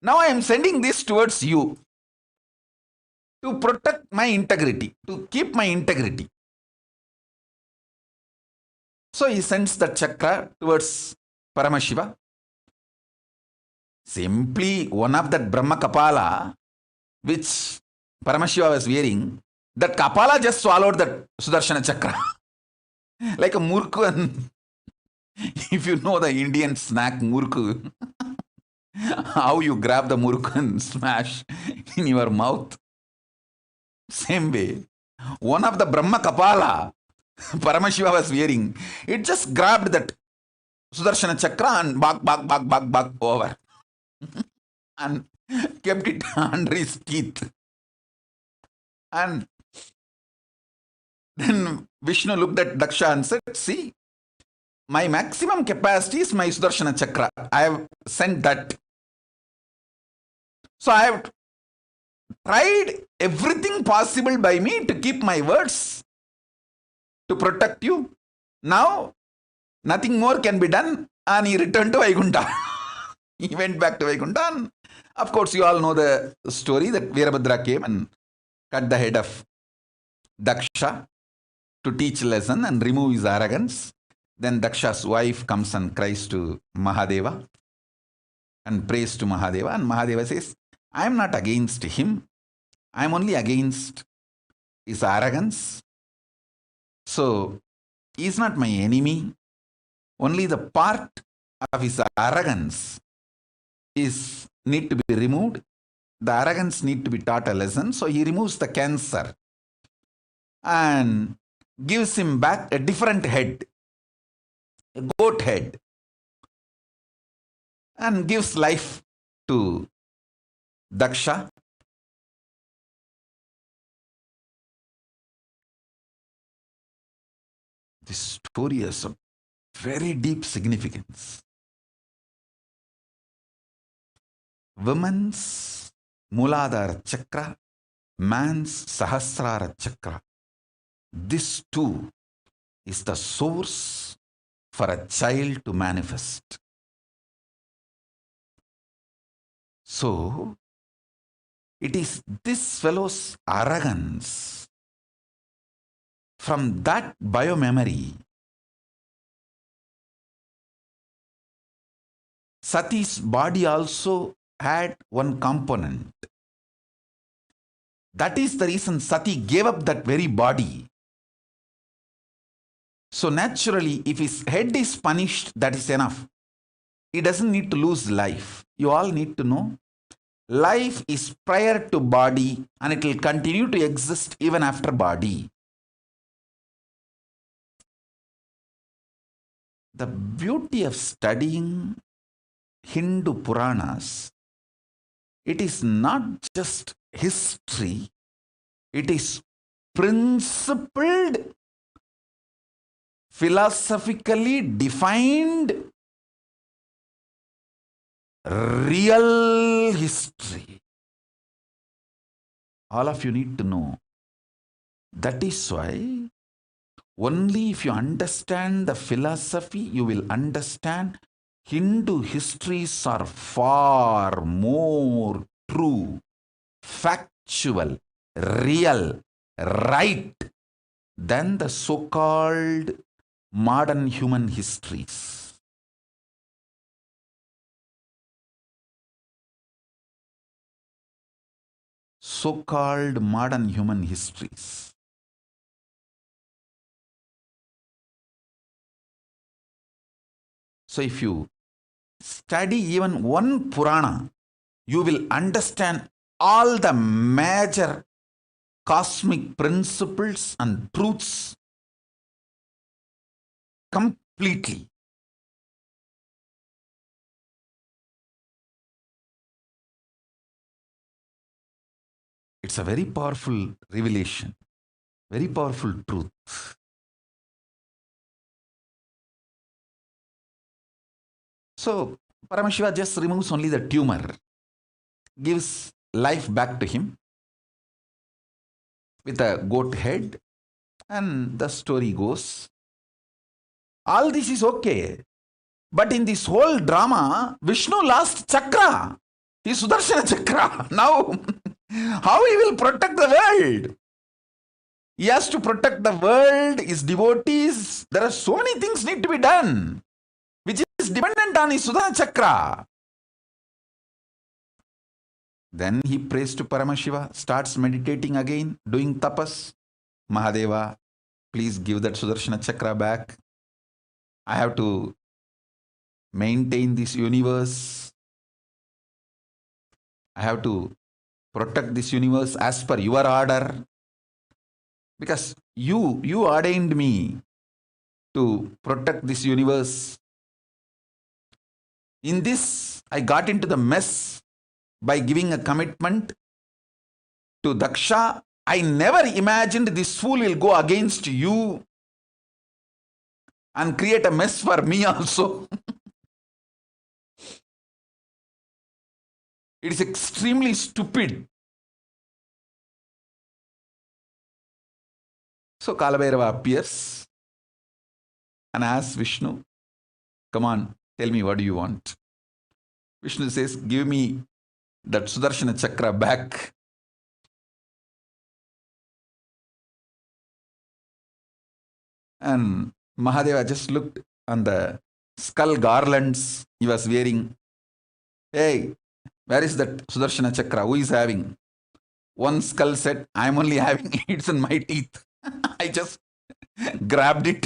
Now I am sending this towards you to protect my integrity, to keep my integrity. So he sends the chakra towards Paramashiva. Simply one of that Brahma Kapala, which Paramashiva was wearing, that Kapala just swallowed that Sudarshana Chakra. Like a murku. And if you know the Indian snack murku, how you grab the murku and smash in your mouth. Same way, one of the Brahma Kapala Paramashiva was wearing, it just grabbed that Sudarshana Chakra and bag over and kept it under his teeth. And then Vishnu looked at Daksha and said, see, my maximum capacity is my Sudarshana Chakra. I have sent that. So I have tried everything possible by me to keep my words, to protect you. Now, nothing more can be done, and he returned to Vaikuntha. He went back to Vaikuntha, and of course, you all know the story that Veerabhadra came and cut the head of Daksha to teach lesson and remove his arrogance. Then Daksha's wife comes and cries to Mahadeva and prays to Mahadeva, and Mahadeva says, I am not against him. I am only against his arrogance. So, he is not my enemy. Only the part of his arrogance need to be removed. The arrogance need to be taught a lesson. So, he removes the cancer and gives him back a different head, a goat head, and gives life to Daksha. This story has a very deep significance. Women's Muladhara Chakra, man's Sahasrara Chakra. This too is the source for a child to manifest. So, it is this fellow's arrogance, from that biomemory, Sati's body also had one component. That is the reason Sati gave up that very body. So naturally, if his head is punished, that is enough. He doesn't need to lose life. You all need to know, life is prior to body and it will continue to exist even after body. The beauty of studying Hindu Puranas, it is not just history, it is principled, philosophically defined, real history. All of you need to know. That is why only if you understand the philosophy, you will understand Hindu histories are far more true, factual, real, right than the so-called modern human histories. So-called modern human histories. So if you study even one Purana, you will understand all the major cosmic principles and truths completely. It's a very powerful revelation, very powerful truth. So Paramashiva just removes only the tumor, gives life back to him with a goat head, and the story goes. All this is okay. But in this whole drama, Vishnu lost chakra. His Sudarshana chakra. Now, how he will protect the world? He has to protect the world, his devotees. There are so many things need to be done, which is dependent on his Sudarshana chakra. Then he prays to Paramashiva, starts meditating again, doing tapas. Mahadeva, please give that Sudarshana chakra back. I have to maintain this universe. I have to protect this universe as per your order. Because you ordained me to protect this universe. In this, I got into the mess by giving a commitment to Daksha. I never imagined this fool will go against you and create a mess for me also. It is extremely stupid. So Kalabhairava appears and asks Vishnu, come on, tell me, what do you want? Vishnu says, give me that Sudarshana chakra back. And Mahadeva just looked on the skull garlands he was wearing. Hey, where is that Sudarshana chakra? Who is having? One skull said, I'm only having it in my teeth. I just grabbed it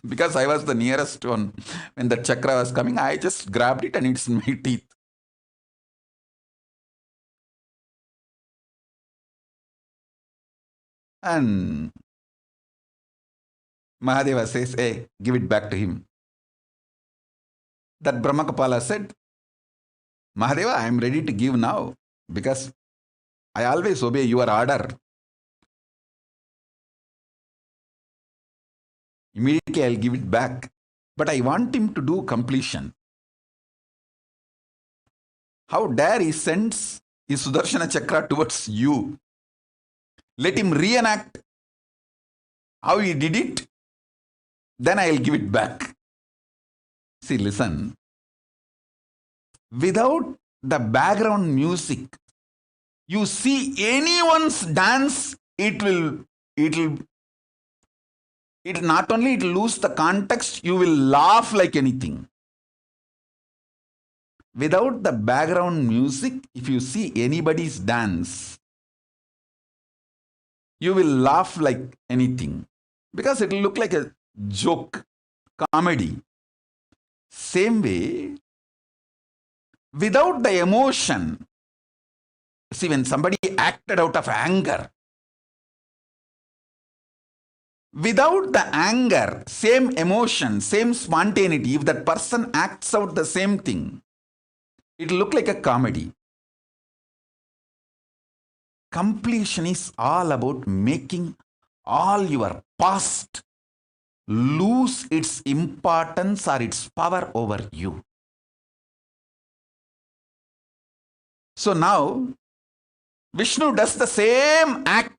because I was the nearest one. When the chakra was coming, I just grabbed it and it's in my teeth. And Mahadeva says, hey, give it back to him. That Brahmakapala said, Mahadeva, I am ready to give now because I always obey your order. Immediately I'll give it back. But I want him to do completion. How dare he sends his Sudarshana chakra towards you? Let him reenact how he did it. Then I'll give it back. See, listen. Without the background music, you see anyone's dance, it not only it lose the context, you will laugh like anything. Without the background music, if you see anybody's dance, you will laugh like anything because it will look like a joke, comedy. Same way, without the emotion, see, when somebody acted out of anger, without the anger, same emotion, same spontaneity, if that person acts out the same thing, it will look like a comedy. Completion is all about making all your past lose its importance or its power over you. So now, Vishnu does the same act.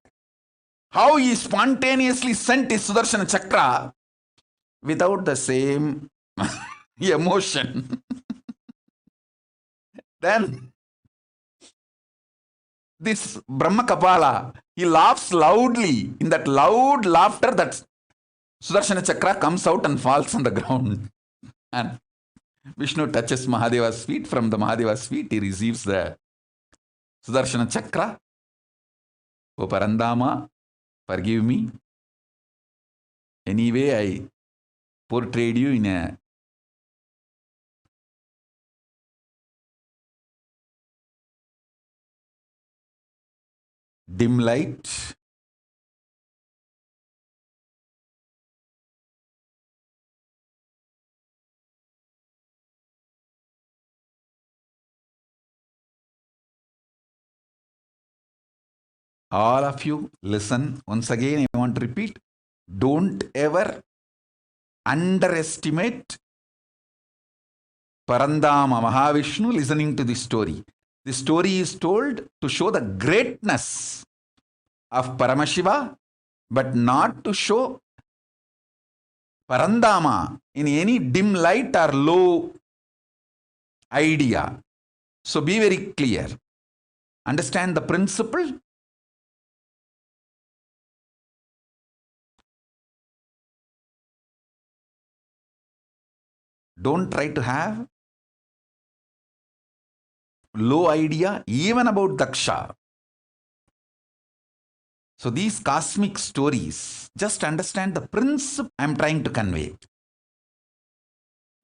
How he spontaneously sent his Sudarshana chakra without the same emotion. Then this Brahmakapala, he laughs loudly. In that loud laughter, that Sudarshana chakra comes out and falls on the ground. And Vishnu touches Mahadeva's feet. From the Mahadeva's feet, he receives the Sudarshana chakra. O Parandama, forgive me. Anyway, I portrayed you in a dim light, all of you listen. Once again, I want to repeat, don't ever underestimate Parandama Mahavishnu listening to this story. This story is told to show the greatness of Paramashiva, but not to show Parandama in any dim light or low idea. So be very clear. Understand the principle. Don't try to have low idea even about Daksha. So these cosmic stories, just understand the principle I am trying to convey.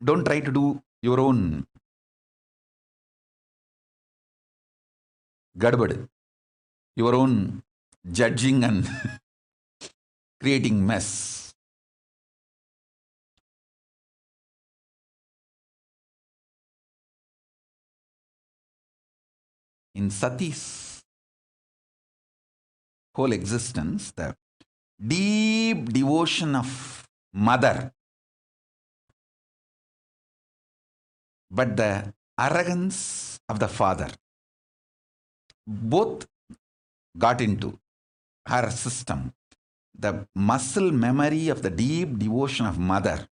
Don't try to do your own gadbad, your own judging and creating mess. In Sati's whole existence, the deep devotion of mother, but the arrogance of the father, both got into her system. The muscle memory of the deep devotion of mother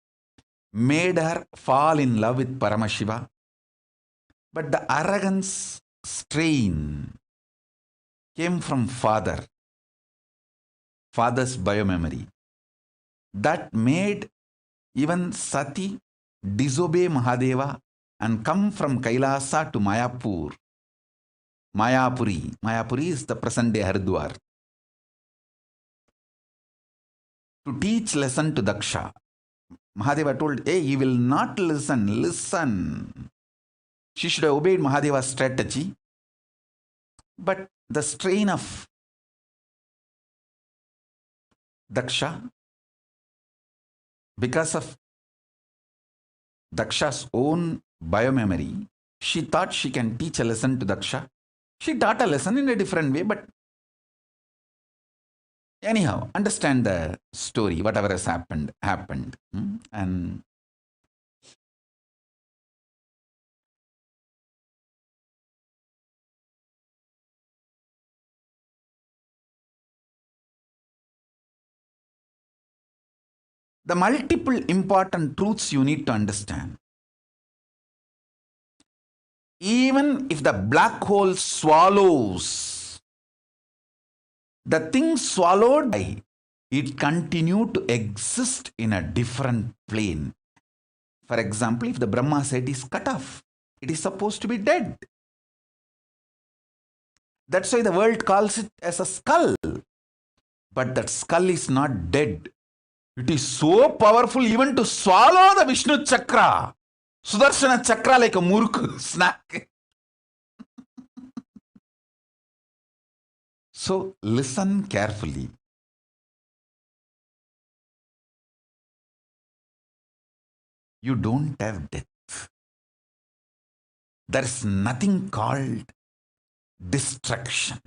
made her fall in love with Paramashiva, but the arrogance strain came from father's biomemory. That made even Sati disobey Mahadeva and come from Kailasa to Mayapuri. Mayapuri is the present day Haridwar, to teach lesson to Daksha. Mahadeva told, hey, he will not listen. She should have obeyed Mahadeva's strategy. But the strain of Daksha, because of Daksha's own biomemory, she thought she can teach a lesson to Daksha. She taught a lesson in a different way, but anyhow, understand the story, whatever has happened. And the multiple important truths you need to understand. Even if the black hole swallows, the thing swallowed by it continue to exist in a different plane. For example, if the Brahma set is cut off, it is supposed to be dead. That's why the world calls it as a skull. But that skull is not dead. It is so powerful even to swallow the Vishnu Chakra, Sudarshana Chakra, like a muruk snack. So listen carefully. You don't have death. There is nothing called destruction.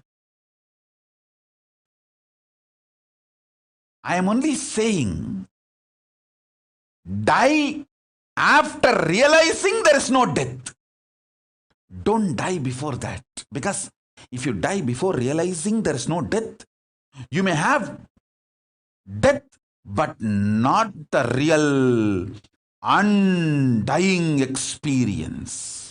I am only saying, die after realizing there is no death. Don't die before that. Because if you die before realizing there is no death, you may have death, but not the real undying experience.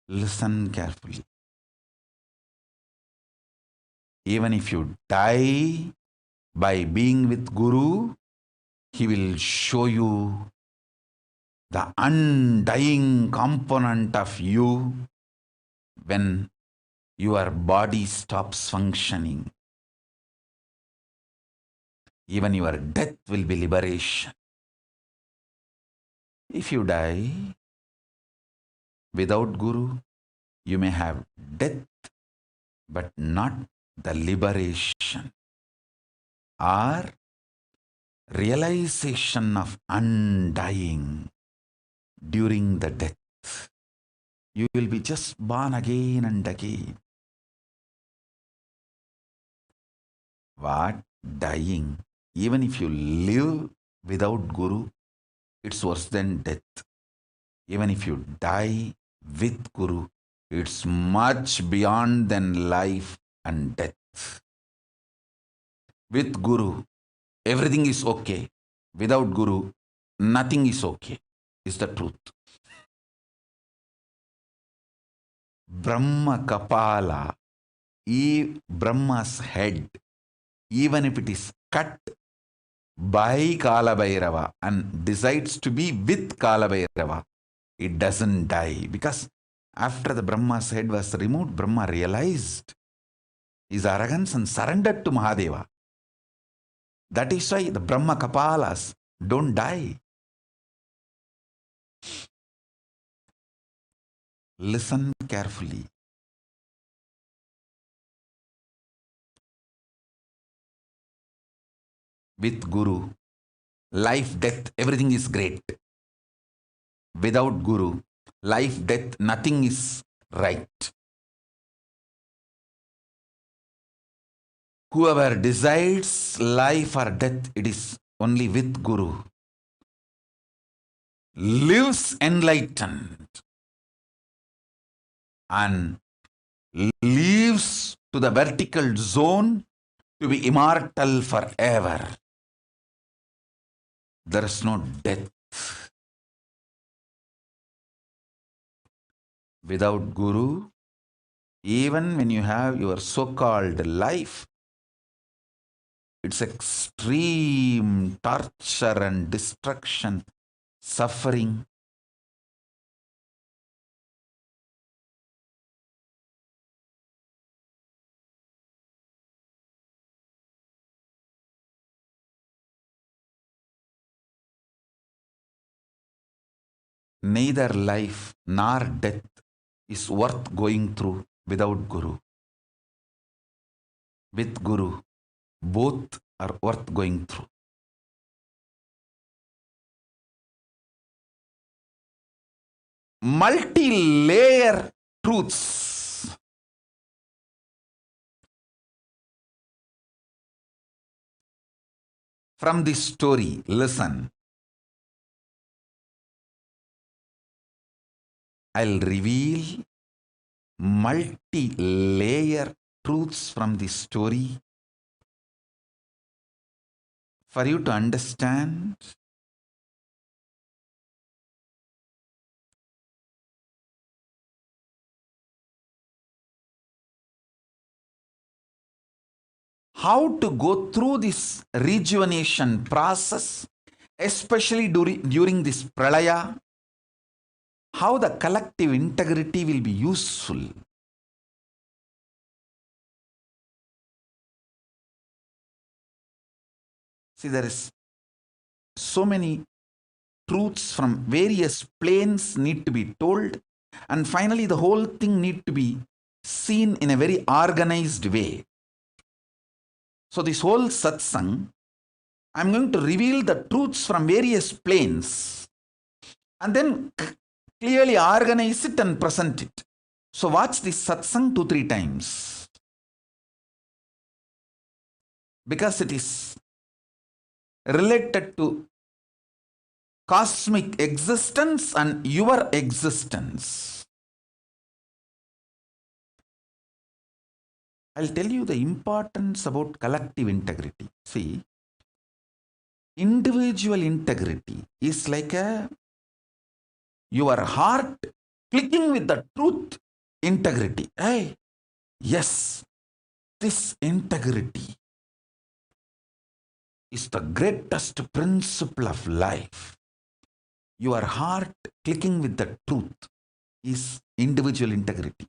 Listen carefully. Even if you die by being with Guru, he will show you the undying component of you when your body stops functioning. Even your death will be liberation. If you die without Guru, you may have death, but not the liberation or realization of undying during the death. You will be just born again and again. What? Dying. Even if you live without Guru, it's worse than death. Even if you die with Guru, it's much beyond than life and death. With Guru, everything is okay. Without Guru, nothing is okay, is the truth. Brahma Kapala, Brahma's head, even if it is cut by Kalabhairava and decides to be with Kalabhairava, it doesn't die. Because after the Brahma's head was removed, Brahma realized his arrogance and surrendered to Mahadeva. That is why the Brahma Kapalas don't die. Listen carefully. With Guru, life, death, everything is great. Without Guru, life, death, nothing is right. Whoever decides life or death, it is only with Guru, lives enlightened and lives to the vertical zone to be immortal forever. There is no death. Without Guru, even when you have your so-called life, it's extreme torture and destruction, suffering. Neither life nor death is worth going through without Guru. With Guru, both are worth going through. Multi-layer truths. From this story, listen. I'll reveal multi-layer truths from this story for you to understand how to go through this rejuvenation process, especially during this pralaya, how the collective integrity will be useful. See, there is so many truths from various planes need to be told, and finally the whole thing need to be seen in a very organized way. So this whole satsang, I'm going to reveal the truths from various planes and then clearly organize it and present it. So watch this satsang 2-3 times, because it is related to cosmic existence and your existence. I'll tell you the importance about collective integrity. See, individual integrity is like your heart clicking with the truth integrity. Hey, yes, this integrity is the greatest principle of life. Your heart clicking with the truth is individual integrity.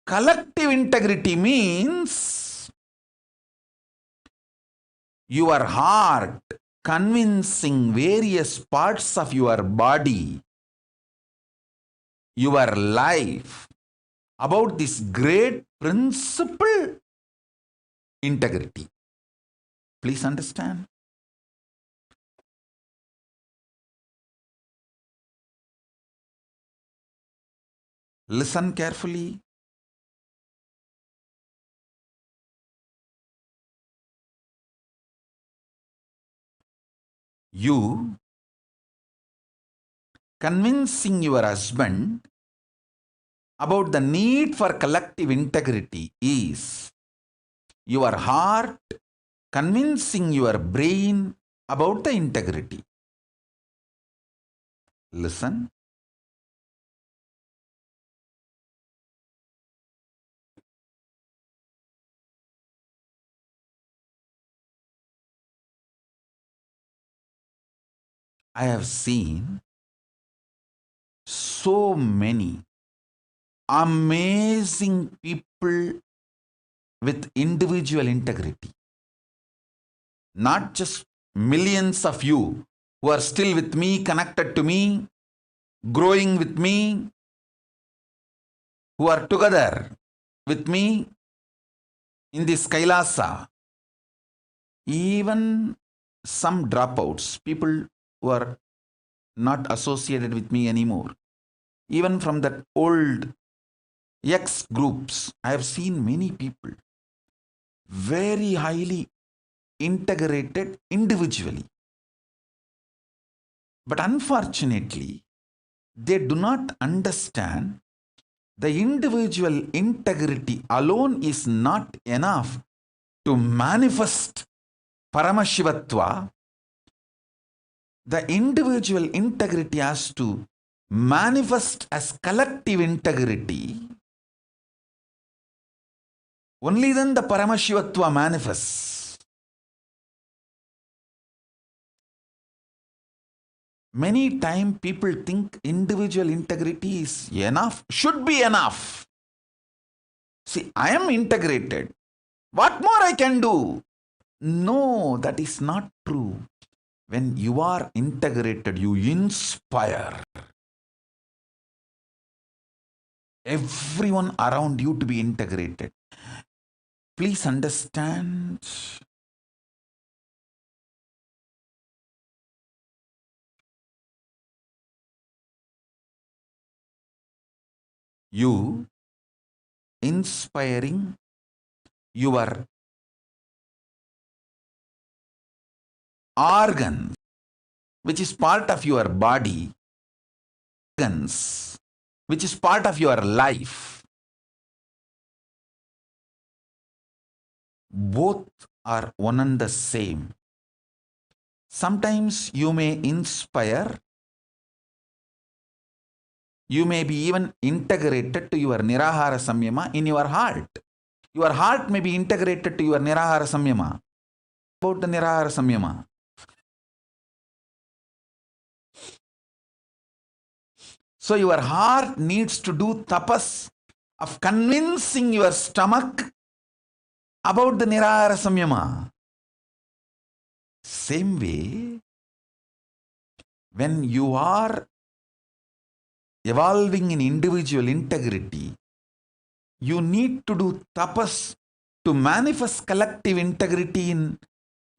Collective integrity means your heart convincing various parts of your body, your life, about this great principle, integrity. Please understand. Listen carefully. You convincing your husband about the need for collective integrity is your heart convincing your brain about the integrity. Listen. I have seen so many amazing people with individual integrity. Not just millions of you who are still with me, connected to me, growing with me, who are together with me in this Kailasa. Even some dropouts, people who are not associated with me anymore. Even from that old X groups, I have seen many people very highly integrated individually. But unfortunately, they do not understand the individual integrity alone is not enough to manifest Paramashivatva. The individual integrity has to manifest as collective integrity. Only then the Paramashivatva manifests. Many times people think individual integrity is enough, should be enough. See, I am integrated. What more I can do? No, that is not true. When you are integrated, you inspire everyone around you to be integrated. Please understand. You inspiring your organs, which is part of your body, organs, which is part of your life. Both are one and the same. Sometimes you may inspire, you may be even integrated to your Nirahara Samyama in your heart. Your heart may be integrated to your Nirahara Samyama. About the Nirahara Samyama. So your heart needs to do tapas of convincing your stomach about the Nirahara Samyama. Same way, when you are evolving in individual integrity, you need to do tapas to manifest collective integrity in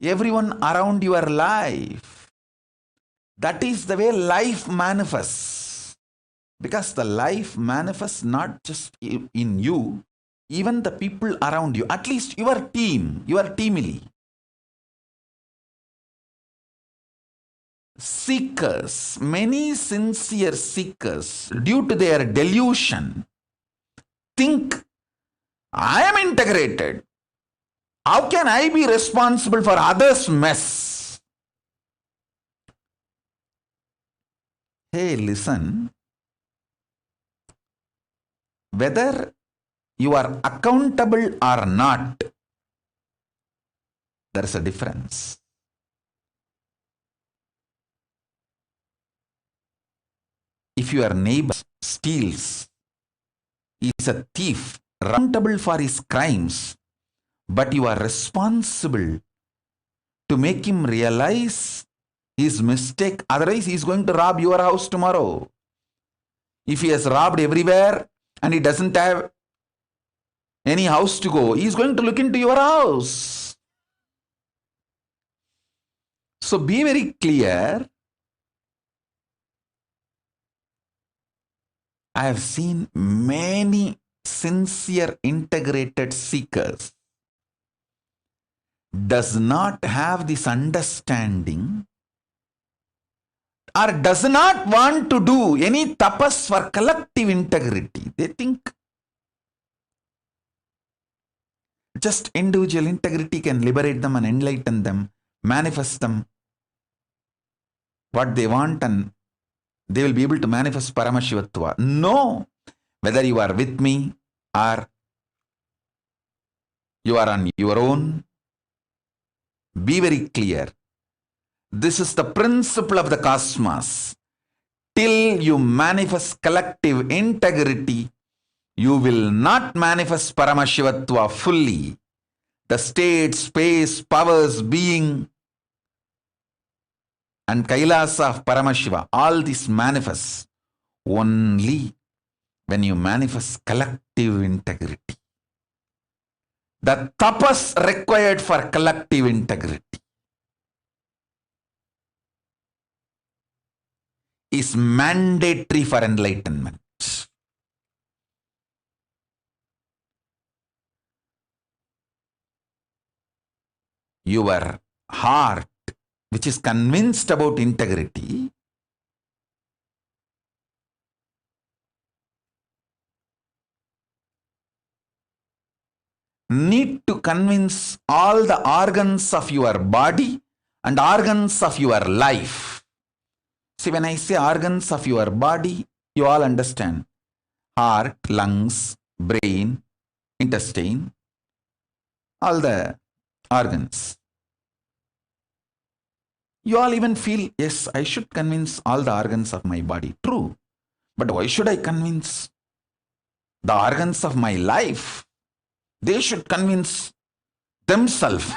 everyone around your life. That is the way life manifests. Because the life manifests not just in you, even the people around you, at least your teamily. Seekers, many sincere seekers, due to their delusion, think, I am integrated. How can I be responsible for others' mess? Hey, listen. Whether you are accountable or not, there is a difference. If your neighbor steals, he is a thief, accountable for his crimes, but you are responsible to make him realize his mistake. Otherwise, he is going to rob your house tomorrow. If he has robbed everywhere and he doesn't have any house to go, he is going to look into your house. So be very clear. I have seen many sincere integrated seekers does not have this understanding or does not want to do any tapas for collective integrity. They think just individual integrity can liberate them and enlighten them, manifest them what they want, and they will be able to manifest Paramashivatva. No, whether you are with me or you are on your own, be very clear. This is the principle of the cosmos. Till you manifest collective integrity, you will not manifest Paramashivatva fully. The state, space, powers, being, and Kailasa of Paramashiva, all this manifests only when you manifest collective integrity. The tapas required for collective integrity is mandatory for enlightenment. Your heart, which is convinced about integrity, need to convince all the organs of your body and organs of your life. See, when I say organs of your body, you all understand. Heart, lungs, brain, intestine, all the organs. You all even feel, yes, I should convince all the organs of my body. True. But why should I convince the organs of my life? They should convince themselves.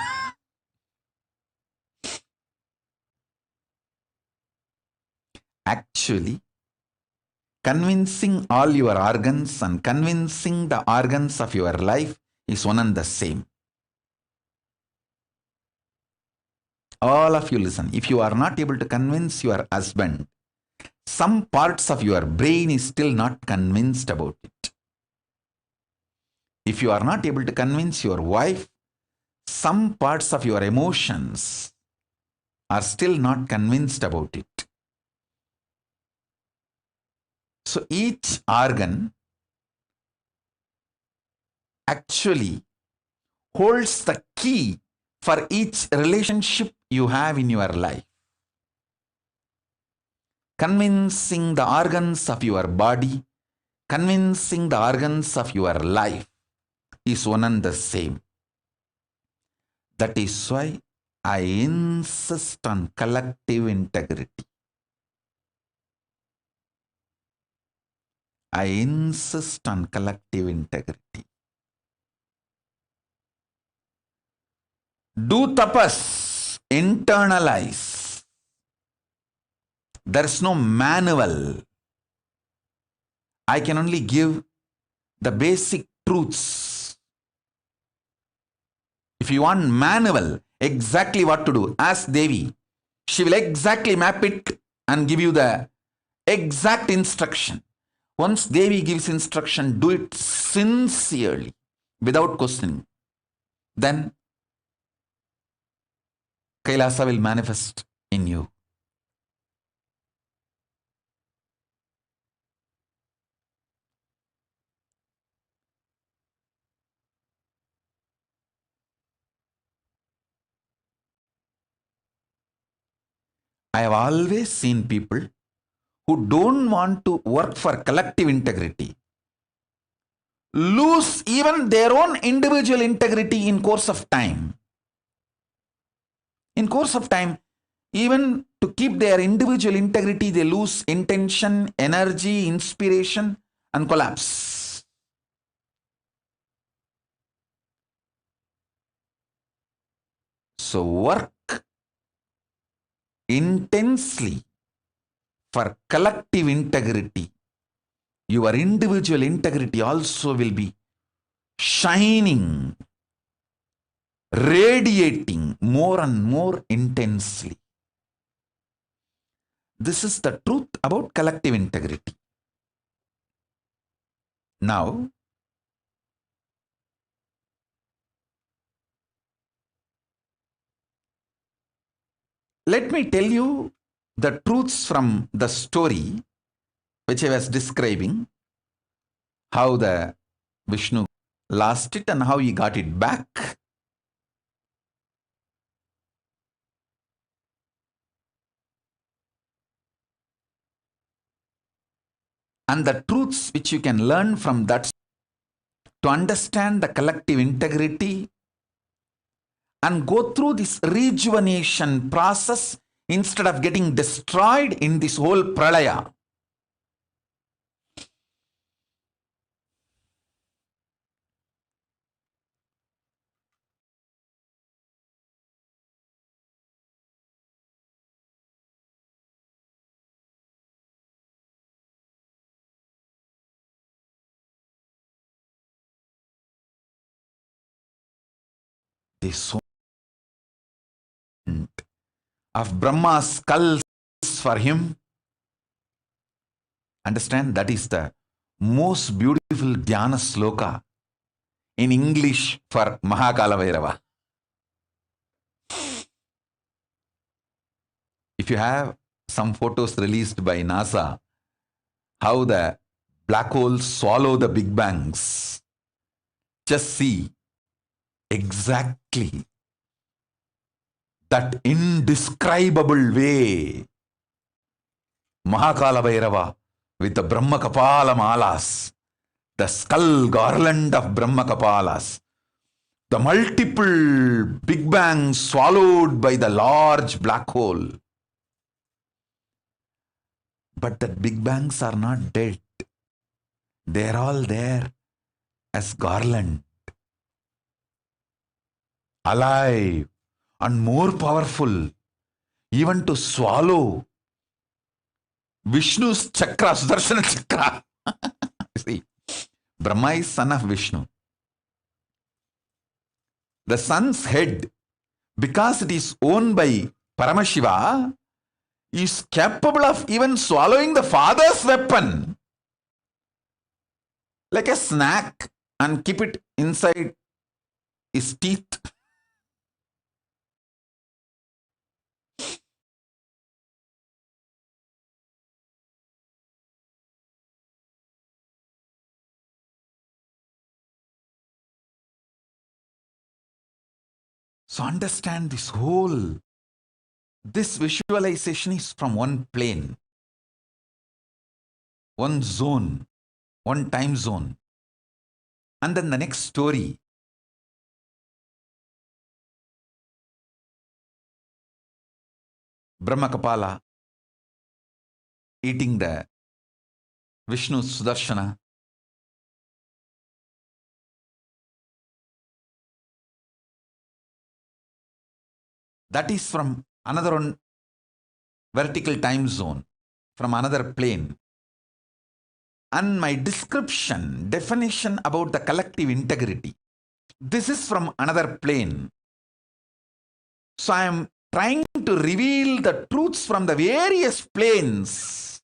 Actually, convincing all your organs and convincing the organs of your life is one and the same. All of you listen. If you are not able to convince your husband, some parts of your brain is still not convinced about it. If you are not able to convince your wife, some parts of your emotions are still not convinced about it. So each organ actually holds the key for each relationship you have in your life. Convincing the organs of your body, convincing the organs of your life is one and the same. That is why I insist on collective integrity. I insist on collective integrity. Do tapas, internalize. There is no manual. I can only give the basic truths. If you want manual, exactly what to do, ask Devi. She will exactly map it and give you the exact instruction. Once Devi gives instruction, do it sincerely, without questioning. Then Kailasa will manifest in you. I have always seen people who don't want to work for collective integrity lose even their own individual integrity in course of time. In course of time, even to keep their individual integrity, they lose intention, energy, inspiration, and collapse. So work intensely for collective integrity, your individual integrity also will be shining, radiating more and more intensely. This is the truth about collective integrity. Now, let me tell you the truths from the story which I was describing, how the Vishnu lost it and how he got it back. And the truths which you can learn from that to understand the collective integrity and go through this rejuvenation process instead of getting destroyed in this whole pralaya. This of Brahma's skulls for him. Understand, that is the most beautiful dhyana sloka in English for Mahakala Bhairava. If you have some photos released by NASA, how the black holes swallow the big bangs, just see exactly that indescribable way Mahakala Bhairava with the Brahma Kapala Malas, the skull garland of Brahma Kapalas, the multiple big bangs swallowed by the large black hole. But the big bangs are not dead. They are all there as garland, alive and more powerful, even to swallow Vishnu's chakra, Sudarshana chakra. See, Brahma is son of Vishnu. The son's head, because it is owned by Paramashiva, is capable of even swallowing the father's weapon like a snack and keep it inside his teeth. So understand this whole, this visualization is from one plane, one zone, one time zone. And then the next story, Brahma Kapala eating the Vishnu Sudarshana. That is from another one vertical time zone, from another plane. And my description, definition about the collective integrity, this is from another plane. So I am trying to reveal the truths from the various planes,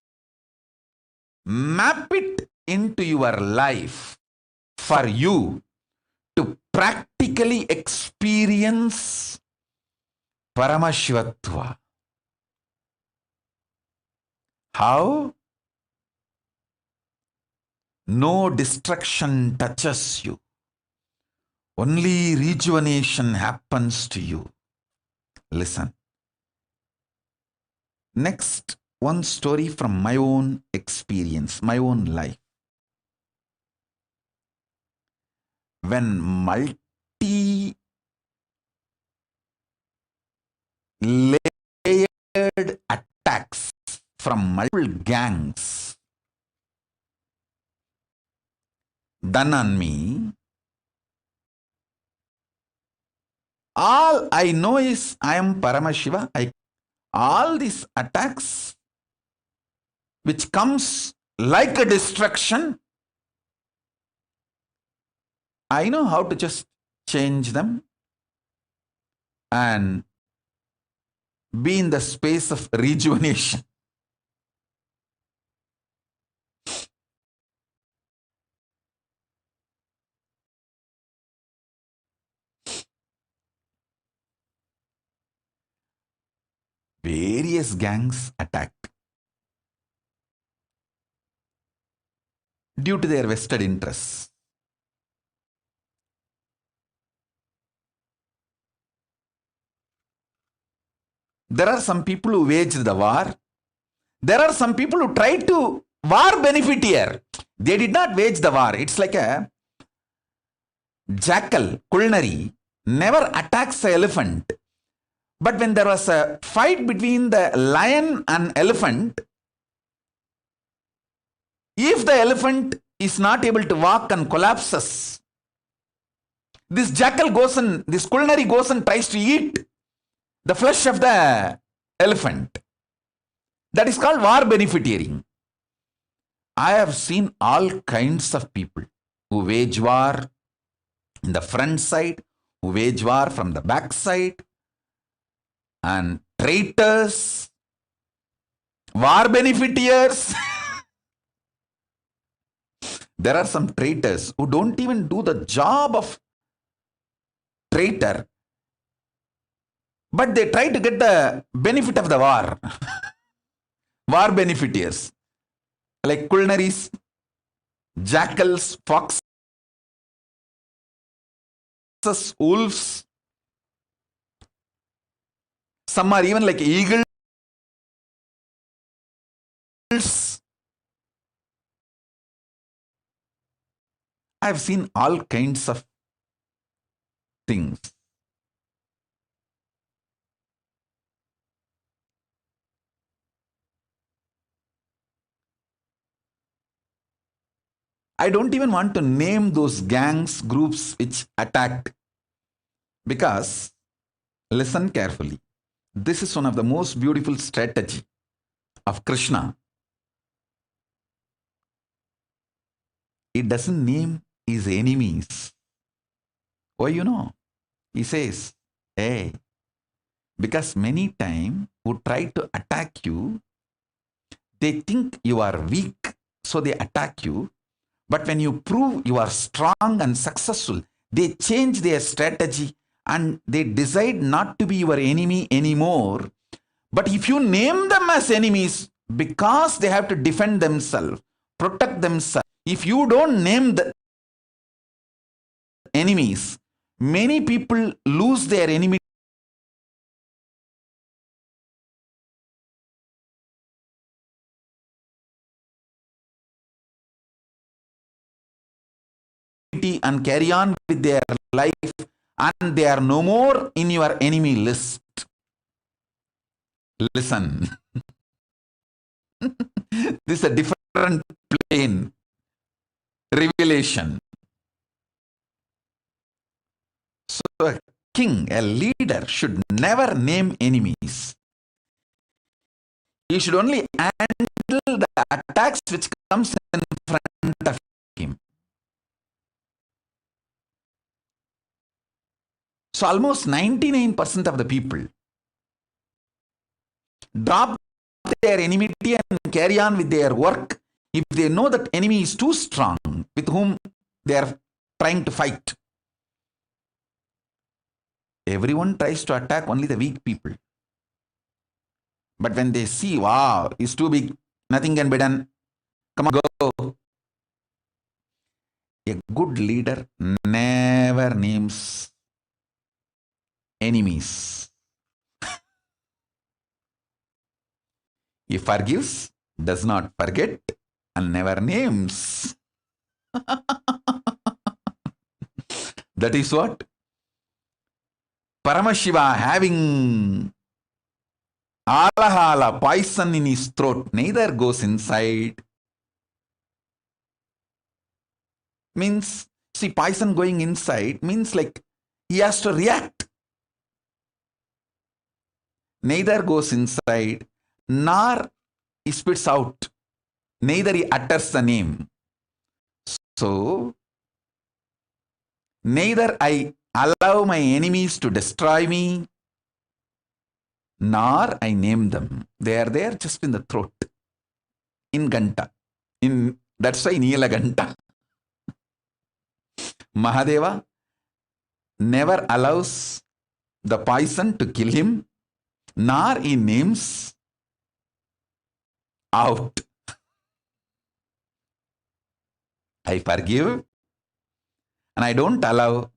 map it into your life for you to practically experience Paramashivatva. How? No destruction touches you. Only rejuvenation happens to you. Listen. Next, one story from my own experience, my own life. When multi-layered attacks from multiple gangs done on me, all I know is I am Paramashiva. all these attacks which comes like a destruction, I know how to just change them and be in the space of rejuvenation. Various gangs attacked due to their vested interests. There are some people who waged the war. There are some people who tried to war beneficier. They did not wage the war. It's like a jackal, culinary, never attacks an elephant. But when there was a fight between the lion and elephant, if the elephant is not able to walk and collapses, this jackal goes and, this culinary goes and tries to eat the flesh of the elephant. That is called war beneficiating. I have seen all kinds of people who wage war in the front side, who wage war from the back side, and traitors, war beneficiaries. There are some traitors who don't even do the job of traitor, but they try to get the benefit of the war. War beneficiaries, like culinaries, jackals, foxes, wolves. Some are even like eagles. I have seen all kinds of things. I don't even want to name those gangs, groups which attacked, because listen carefully. This is one of the most beautiful strategy of Krishna. He doesn't name his enemies. Why you know? He says, hey, because many times who try to attack you, they think you are weak, so they attack you. But when you prove you are strong and successful, they change their strategy and they decide not to be your enemy anymore. But if you name them as enemies, because they have to defend themselves, protect themselves, if you don't name the enemies, many people lose their enemy and carry on with their life, and they are no more in your enemy list. Listen. This is a different plane. Revelation. So a king, a leader should never name enemies. He should only handle the attacks which comes in front of him. So almost 99% of the people drop their enmity and carry on with their work if they know that enemy is too strong with whom they are trying to fight. Everyone tries to attack only the weak people. But when they see, wow, he's too big, nothing can be done, come on, go. A good leader never names enemies. He forgives, does not forget, and never names. That is what Paramashiva, having alahala, poison in his throat, neither goes inside. Means, see, poison going inside means like he has to react. neither goes inside, nor he spits out, neither he utters the name. So, neither I allow my enemies to destroy me, nor I name them. They are there just in the throat, in Ganta. That's why Neela Ganta. Mahadeva never allows the poison to kill him, nor he names out. I forgive and I don't allow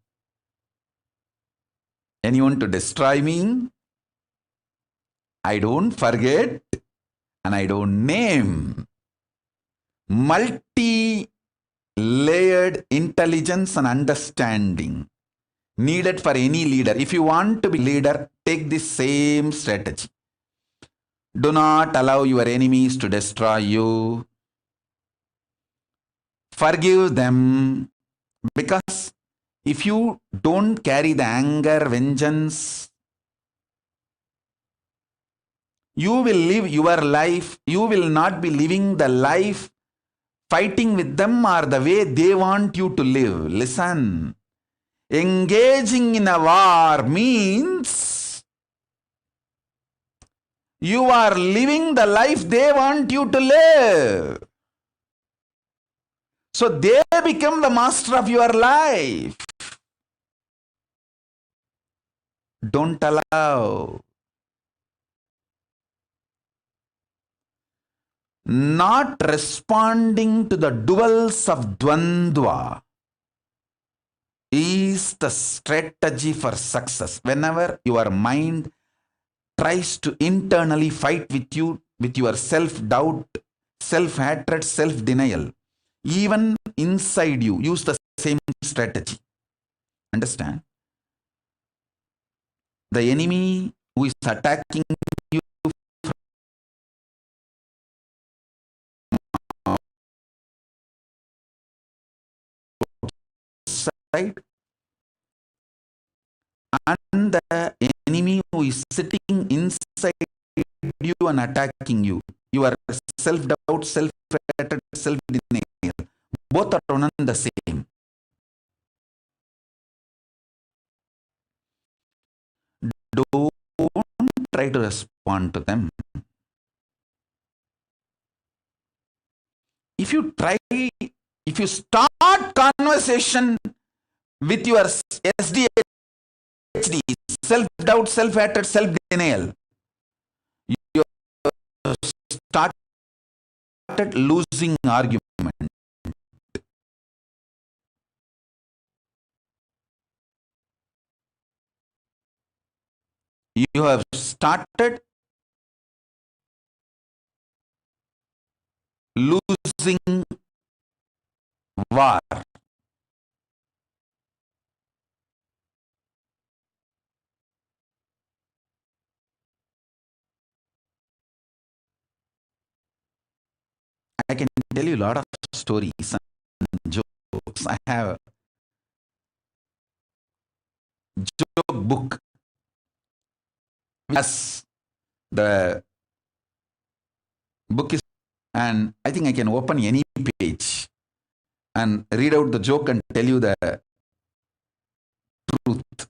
anyone to destroy me. I don't forget and I don't name. Multi-layered intelligence and understanding needed for any leader. If you want to be leader, take this same strategy. Do not allow your enemies to destroy you. Forgive them, because if you don't carry the anger, vengeance, you will live your life. You will not be living the life fighting with them or the way they want you to live. Listen, engaging in a war means you are living the life they want you to live. So they become the master of your life. Don't allow. Not responding to the duels of Dvandva is the strategy for success. Whenever your mind tries to internally fight with you, with your self-doubt, self-hatred, self-denial, even inside you, use the same strategy. Understand? The enemy who is attacking you outside, and the enemy who is sitting inside you and attacking you, your self-doubt, self-hatred, self-denial, both are one and the same. Don't try to respond to them. If you start conversation with your SDHD, self-doubt, self-hatred, self-denial, you started losing argument. You have started losing war. I can tell you a lot of stories and jokes. I have a joke book. As the book is, and I think I can open any page and read out the joke and tell you the truth.